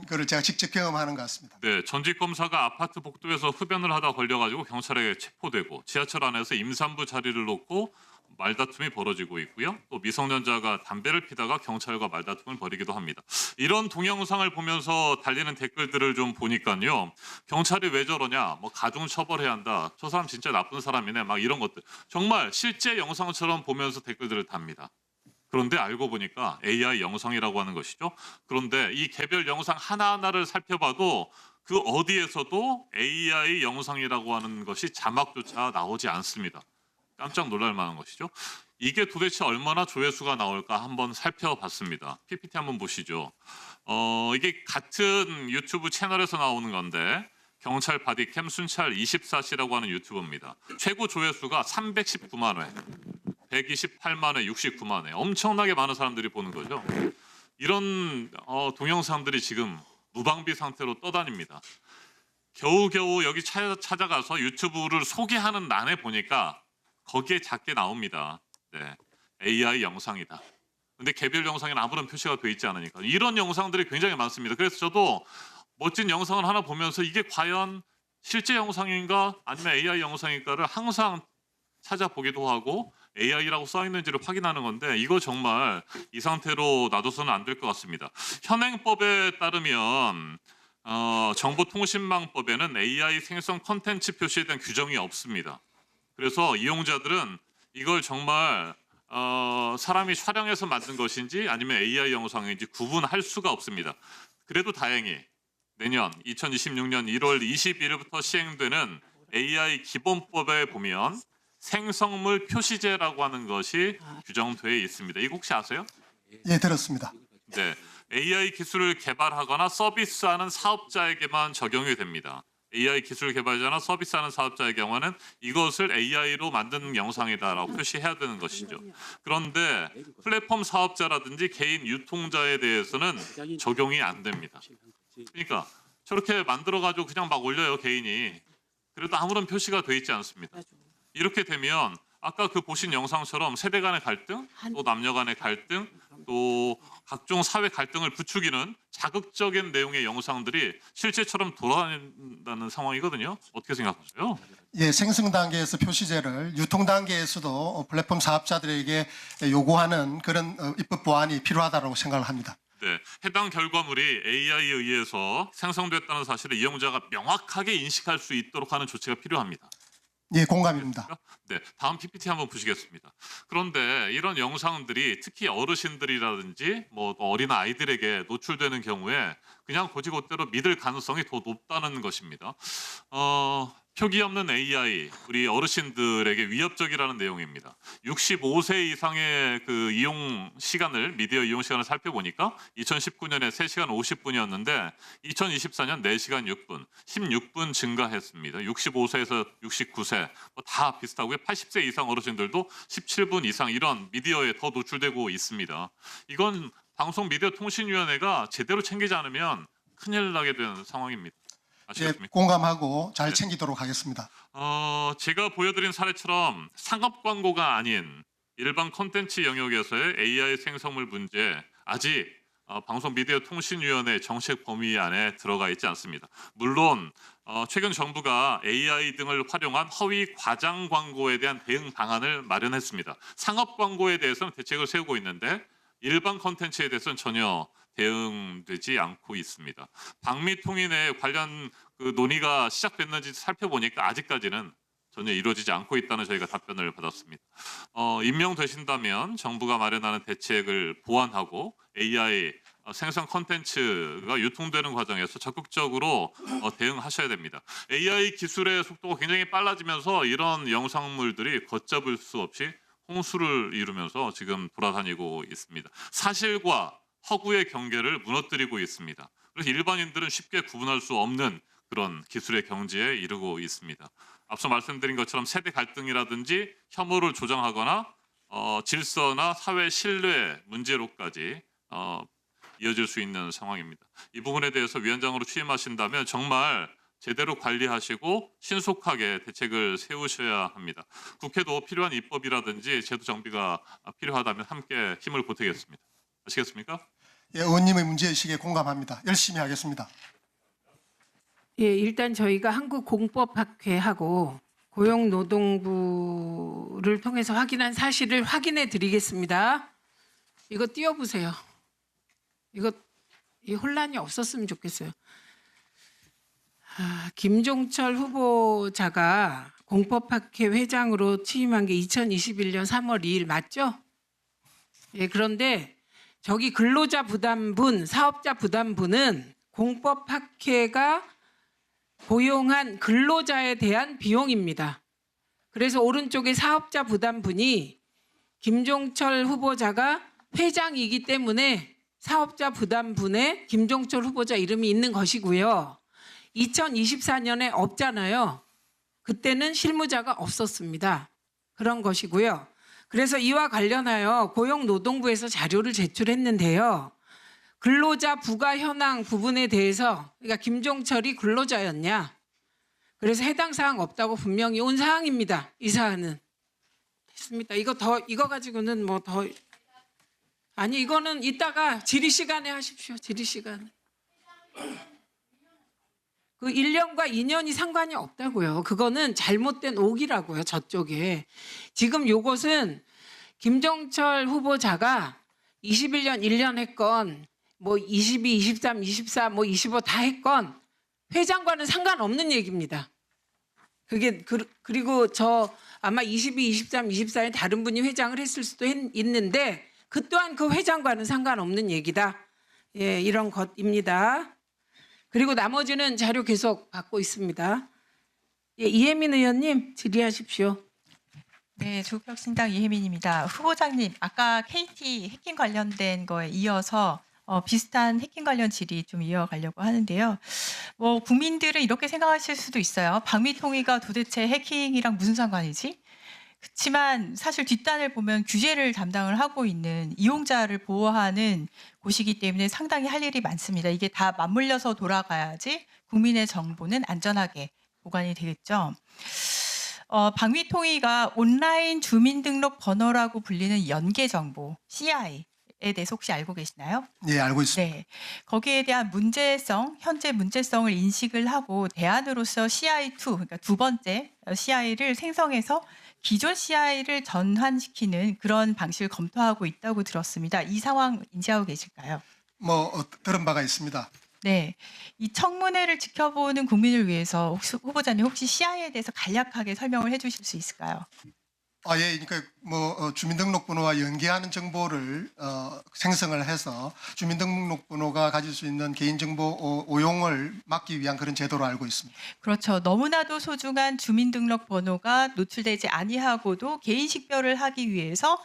거를 제가 직접 경험하는 것 같습니다. 네, 전직 검사가 아파트 복도에서 흡연을 하다 걸려가지고 경찰에 체포되고 지하철 안에서 임산부 자리를 놓고 말다툼이 벌어지고 있고요. 또 미성년자가 담배를 피다가 경찰과 말다툼을 벌이기도 합니다. 이런 동영상을 보면서 달리는 댓글들을 좀 보니까요. 경찰이 왜 저러냐, 뭐 가중 처벌해야 한다, 저 사람 진짜 나쁜 사람이네, 막 이런 것들. 정말 실제 영상처럼 보면서 댓글들을 답니다. 그런데 알고 보니까 AI 영상이라고 하는 것이죠. 그런데 이 개별 영상 하나하나를 살펴봐도 그 어디에서도 AI 영상이라고 하는 것이 자막조차 나오지 않습니다. 깜짝 놀랄 만한 것이죠. 이게 도대체 얼마나 조회수가 나올까 한번 살펴봤습니다. PPT 한번 보시죠. 이게 같은 유튜브 채널에서 나오는 건데 경찰 바디캠 순찰 24시라고 하는 유튜브입니다. 최고 조회수가 319만 회, 128만 회, 69만 회. 엄청나게 많은 사람들이 보는 거죠. 이런 동영상들이 지금 무방비 상태로 떠다닙니다. 겨우겨우 여기 찾아가서 유튜브를 소개하는 난에 보니까 거기에 작게 나옵니다. 네, AI 영상이다. 근데 개별 영상에는 아무런 표시가 돼 있지 않으니까 이런 영상들이 굉장히 많습니다. 그래서 저도 멋진 영상을 하나 보면서 이게 과연 실제 영상인가 아니면 AI 영상인가를 항상 찾아보기도 하고 AI라고 써 있는지를 확인하는 건데 이거 정말 이 상태로 놔둬서는 안 될 것 같습니다. 현행법에 따르면 정보통신망법에는 AI 생성 컨텐츠 표시에 대한 규정이 없습니다. 그래서 이용자들은 이걸 정말 사람이 촬영해서 만든 것인지 아니면 AI 영상인지 구분할 수가 없습니다. 그래도 다행히 내년 2026년 1월 22일부터 시행되는 AI 기본법에 보면 생성물 표시제라고 하는 것이 규정되어 있습니다. 이거 혹시 아세요? 예, 들었습니다. 네, AI 기술을 개발하거나 서비스하는 사업자에게만 적용이 됩니다. AI 기술 개발자나 서비스하는 사업자의 경우는 이것을 AI로 만든 영상이다라고 표시해야 되는 것이죠. 그런데 플랫폼 사업자라든지 개인 유통자에 대해서는 적용이 안 됩니다. 그러니까 저렇게 만들어가지고 그냥 막 올려요, 개인이. 그래도 아무런 표시가 돼 있지 않습니다. 이렇게 되면 아까 그 보신 영상처럼 세대 간의 갈등, 또 남녀 간의 갈등, 또 각종 사회 갈등을 부추기는 자극적인 내용의 영상들이 실제처럼 돌아다닌다는 상황이거든요. 어떻게 생각하세요? 예, 생성 단계에서 표시제를 유통 단계에서도 플랫폼 사업자들에게 요구하는 그런 입법 보완이 필요하다고 생각을 합니다. 네, 해당 결과물이 AI에 의해서 생성됐다는 사실을 이용자가 명확하게 인식할 수 있도록 하는 조치가 필요합니다. 예, 공감입니다. 네, 다음 PPT 한번 보시겠습니다. 그런데 이런 영상들이 특히 어르신들이라든지 뭐 어린 아이들에게 노출되는 경우에 그냥 고지고대로 믿을 가능성이 더 높다는 것입니다. 표기 없는 AI, 우리 어르신들에게 위협적이라는 내용입니다. 65세 이상의 그 이용 시간을, 미디어 이용 시간을 살펴보니까 2019년에 3시간 50분이었는데 2024년 4시간 6분, 16분 증가했습니다. 65세에서 69세 다 비슷하고요. 80세 이상 어르신들도 17분 이상 이런 미디어에 더 노출되고 있습니다. 이건 방송미디어통신위원회가 제대로 챙기지 않으면 큰일 나게 되는 상황입니다. 예, 공감하고 잘 챙기도록 하겠습니다. 제가 보여드린 사례처럼 상업 광고가 아닌 일반 콘텐츠 영역에서의 AI 생성물 문제 아직 방송미디어통신위원회 정책 범위 안에 들어가 있지 않습니다. 물론 최근 정부가 AI 등을 활용한 허위 과장 광고에 대한 대응 방안을 마련했습니다. 상업 광고에 대해서는 대책을 세우고 있는데 일반 콘텐츠에 대해서는 전혀 대응되지 않고 있습니다. 방미통일에 관련 그 논의가 시작됐는지 살펴보니까 아직까지는 전혀 이루어지지 않고 있다는 저희가 답변을 받았습니다. 임명되신다면 정부가 마련하는 대책을 보완하고 AI 생성 콘텐츠가 유통되는 과정에서 적극적으로 대응하셔야 됩니다. AI 기술의 속도가 굉장히 빨라지면서 이런 영상물들이 걷잡을 수 없이 홍수를 이루면서 지금 돌아다니고 있습니다. 사실과 허구의 경계를 무너뜨리고 있습니다. 그래서 일반인들은 쉽게 구분할 수 없는 그런 기술의 경지에 이르고 있습니다. 앞서 말씀드린 것처럼 세대 갈등이라든지 혐오를 조장하거나 질서나 사회 신뢰 문제로까지 이어질 수 있는 상황입니다. 이 부분에 대해서 위원장으로 취임하신다면 정말 제대로 관리하시고 신속하게 대책을 세우셔야 합니다. 국회도 필요한 입법이라든지 제도 정비가 필요하다면 함께 힘을 보태겠습니다. 아시겠습니까? 예, 의원님의 문제의식에 공감합니다. 열심히 하겠습니다. 예, 일단 저희가 한국공법학회하고 고용노동부를 통해서 확인한 사실을 확인해 드리겠습니다. 이거 띄워보세요. 이 혼란이 없었으면 좋겠어요. 김종철 후보자가 공법학회 회장으로 취임한 게 2021년 3월 2일 맞죠? 예, 그런데 저기 근로자 부담분, 사업자 부담분은 공법학회가 고용한 근로자에 대한 비용입니다. 그래서 오른쪽에 사업자 부담분이 김종철 후보자가 회장이기 때문에 사업자 부담분에 김종철 후보자 이름이 있는 것이고요. 2024년에 없잖아요. 그때는 실무자가 없었습니다. 그런 것이고요. 그래서 이와 관련하여 고용노동부에서 자료를 제출했는데요. 근로자 부가 현황 부분에 대해서 그러니까 김종철이 근로자였냐. 그래서 해당 사항 없다고 분명히 온 사항입니다. 이 사안은. 됐습니다. 이거 가지고는 뭐 더 아니 이거는 이따가 질의 시간에 하십시오. 질의 시간에. 그 1년과 2년이 상관이 없다고요. 그거는 잘못된 오기라고요. 저쪽에. 지금 요것은 김종철 후보자가 21년 1년 했건 뭐 22, 23, 24, 뭐 25 다 했건 회장과는 상관없는 얘기입니다. 그게 그리고 저 아마 22, 23, 24에 다른 분이 회장을 했을 수도 있는데 그 또한 그 회장과는 상관없는 얘기다. 예, 이런 것입니다. 그리고 나머지는 자료 계속 받고 있습니다. 예, 이혜민 의원님 질의하십시오. 네, 조국혁신당 이혜민입니다. 후보자님, 아까 KT 해킹 관련된 거에 이어서 비슷한 해킹 관련 질의 좀 이어가려고 하는데요. 뭐 국민들은 이렇게 생각하실 수도 있어요. 방미통위가 도대체 해킹이랑 무슨 상관이지? 그렇지만 사실 뒷단을 보면 규제를 담당을 하고 있는 이용자를 보호하는 곳이기 때문에 상당히 할 일이 많습니다. 이게 다 맞물려서 돌아가야지 국민의 정보는 안전하게 보관이 되겠죠. 방위통위가 온라인 주민등록 번호라고 불리는 연계정보 CI에 대해서 혹시 알고 계시나요? 네, 알고 있습니다. 네, 거기에 대한 현재 문제성을 인식을 하고 대안으로서 CI2, 그러니까 두 번째 CI를 생성해서 기존 CI를 전환시키는 그런 방식을 검토하고 있다고 들었습니다. 이 상황 인지하고 계실까요? 들은 바가 있습니다. 네, 이 청문회를 지켜보는 국민을 위해서 후보자님 혹시 CI에 대해서 간략하게 설명을 해주실 수 있을까요? 예, 그러니까 주민등록번호와 연계하는 정보를 생성을 해서 주민등록번호가 가질 수 있는 개인정보 오용을 막기 위한 그런 제도로 알고 있습니다. 그렇죠. 너무나도 소중한 주민등록번호가 노출되지 아니하고도 개인 식별을 하기 위해서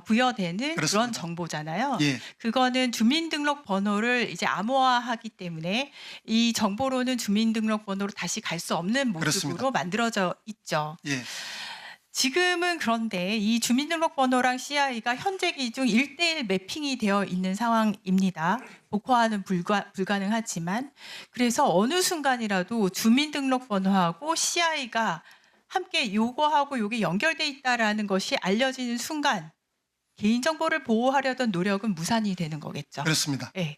부여되는 그렇습니다. 그런 정보잖아요. 예. 그거는 주민등록번호를 이제 암호화하기 때문에 이 정보로는 주민등록번호로 다시 갈 수 없는 모습으로 그렇습니다. 만들어져 있죠. 예. 지금은 그런데 이 주민등록번호랑 CI가 현재 기준 1:1 매핑이 되어 있는 상황입니다. 복화는 불가능하지만 그래서 어느 순간이라도 주민등록번호하고 CI가 함께 요거하고 요게 연결돼 있다라는 것이 알려지는 순간 개인정보를 보호하려던 노력은 무산이 되는 거겠죠. 그렇습니다. 네.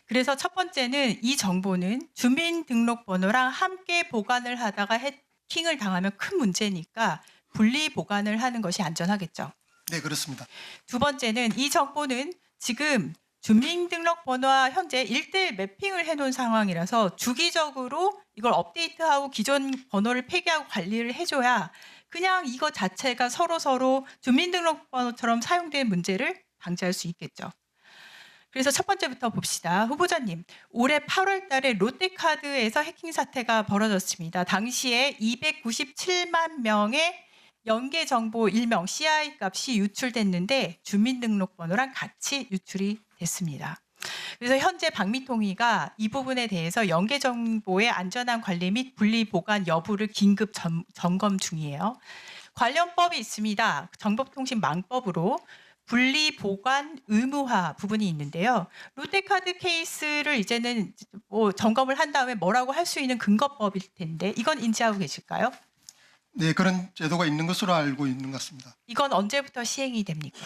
그래서 첫 번째는 이 정보는 주민등록번호랑 함께 보관을 하다가 해킹을 당하면 큰 문제니까 분리 보관을 하는 것이 안전하겠죠. 네, 그렇습니다. 두 번째는 이 정보는 지금 주민등록번호와 현재 1:1 매핑을 해놓은 상황이라서 주기적으로 이걸 업데이트하고 기존 번호를 폐기하고 관리를 해줘야 그냥 이거 자체가 서로 주민등록번호처럼 사용되는 문제를 방지할 수 있겠죠. 그래서 첫 번째부터 봅시다. 후보자님, 올해 8월 달에 롯데카드에서 해킹 사태가 벌어졌습니다. 당시에 297만 명의 연계 정보 일명 CI 값이 유출됐는데 주민등록번호랑 같이 유출이 됐습니다. 그래서 현재 방미통위가 이 부분에 대해서 연계 정보의 안전한 관리 및 분리 보관 여부를 긴급 점검 중이에요. 관련법이 있습니다. 정보통신망법으로 분리 보관 의무화 부분이 있는데요. 롯데카드 케이스를 이제는 점검을 한 다음에 뭐라고 할 수 있는 근거법일 텐데 이건 인지하고 계실까요? 네, 그런 제도가 있는 것으로 알고 있는 것 같습니다. 이건 언제부터 시행이 됩니까?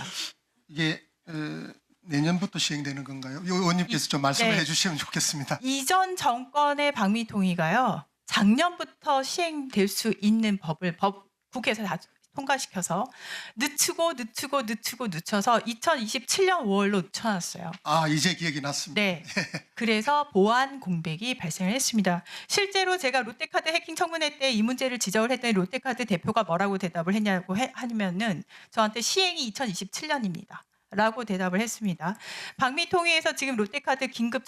이게 내년부터 시행되는 건가요? 이 의원님께서 좀 말씀을 네. 해주시면 좋겠습니다. 이전 정권의 방미통위가요. 작년부터 시행될 수 있는 법을 국회에서 다 통과시켜서 늦춰서 2027년 5월로 늦춰놨어요. 아, 이제 기억이 났습니다. 네. 그래서 보안 공백이 발생을 했습니다. 실제로 제가 롯데카드 해킹 청문회 때 이 문제를 지적을 했더니 롯데카드 대표가 뭐라고 대답을 했냐고 하면은 저한테 시행이 2027년입니다. 라고 대답을 했습니다. 방미통위에서 지금 롯데카드 긴급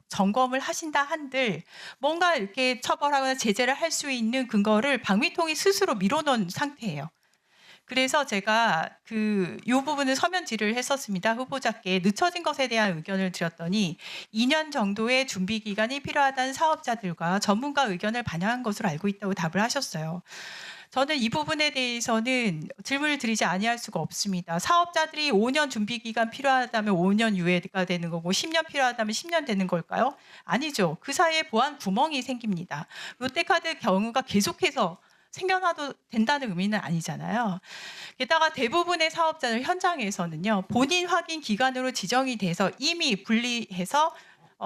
점검을 하신다 한들 뭔가 이렇게 처벌하거나 제재를 할 수 있는 근거를 방미통위 스스로 미뤄놓은 상태예요. 그래서 제가 이 부분을 서면 질의를 했었습니다. 후보자께 늦춰진 것에 대한 의견을 드렸더니 2년 정도의 준비 기간이 필요하다는 사업자들과 전문가 의견을 반영한 것으로 알고 있다고 답을 하셨어요. 저는 이 부분에 대해서는 질문을 드리지 아니할 수가 없습니다. 사업자들이 5년 준비 기간 필요하다면 5년 유예가 되는 거고 10년 필요하다면 10년 되는 걸까요? 아니죠. 그 사이에 보안 구멍이 생깁니다. 롯데카드 경우가 계속해서 생겨나도 된다는 의미는 아니잖아요. 게다가 대부분의 사업자들 현장에서는요. 본인 확인 기간으로 지정이 돼서 이미 분리해서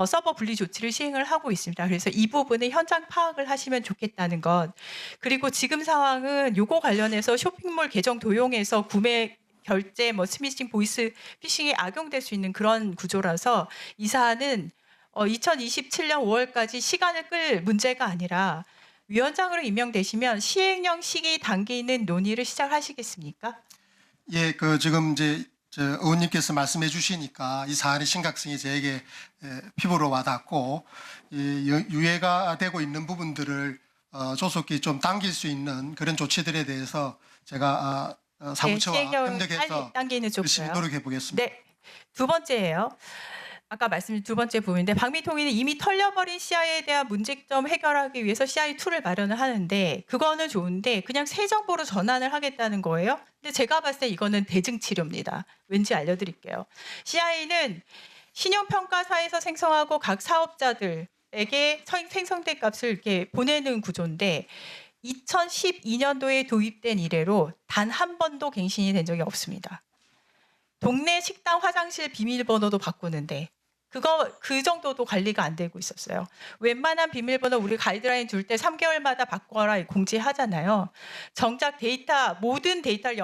서버 분리 조치를 시행을 하고 있습니다. 그래서 이 부분에 현장 파악을 하시면 좋겠다는 것. 그리고 지금 상황은 요거 관련해서 쇼핑몰 계정 도용해서 구매 결제, 스미싱, 보이스 피싱이 악용될 수 있는 그런 구조라서 이 사안은 2027년 5월까지 시간을 끌 문제가 아니라 위원장으로 임명되시면 시행령 시기 단계는 논의를 시작하시겠습니까? 예, 지금 이제 의원님께서 말씀해 주시니까 이 사안의 심각성이 저에게 피부로 와닿고 유예가 되고 있는 부분들을 조속히 좀 당길 수 있는 그런 조치들에 대해서 제가 사무처와 협력해서 당기는 열심히 쪽으로요. 노력해 보겠습니다. 네, 두 번째예요. 아까 말씀드린 두 번째 부분인데 방미통위는 이미 털려버린 CI에 대한 문제점 해결하기 위해서 CI2를 마련을 하는데 그거는 좋은데 그냥 새 정보로 전환을 하겠다는 거예요. 근데 제가 봤을 때 이거는 대증치료입니다. 왠지 알려드릴게요. CI는 신용평가사에서 생성하고 각 사업자들에게 생성된 값을 이렇게 보내는 구조인데 2012년도에 도입된 이래로 단 한 번도 갱신이 된 적이 없습니다. 동네 식당 화장실 비밀번호도 바꾸는데 그 정도도 관리가 안 되고 있었어요. 웬만한 비밀번호 우리 가이드라인 줄 때 3개월마다 바꿔라 공지하잖아요. 정작 모든 데이터를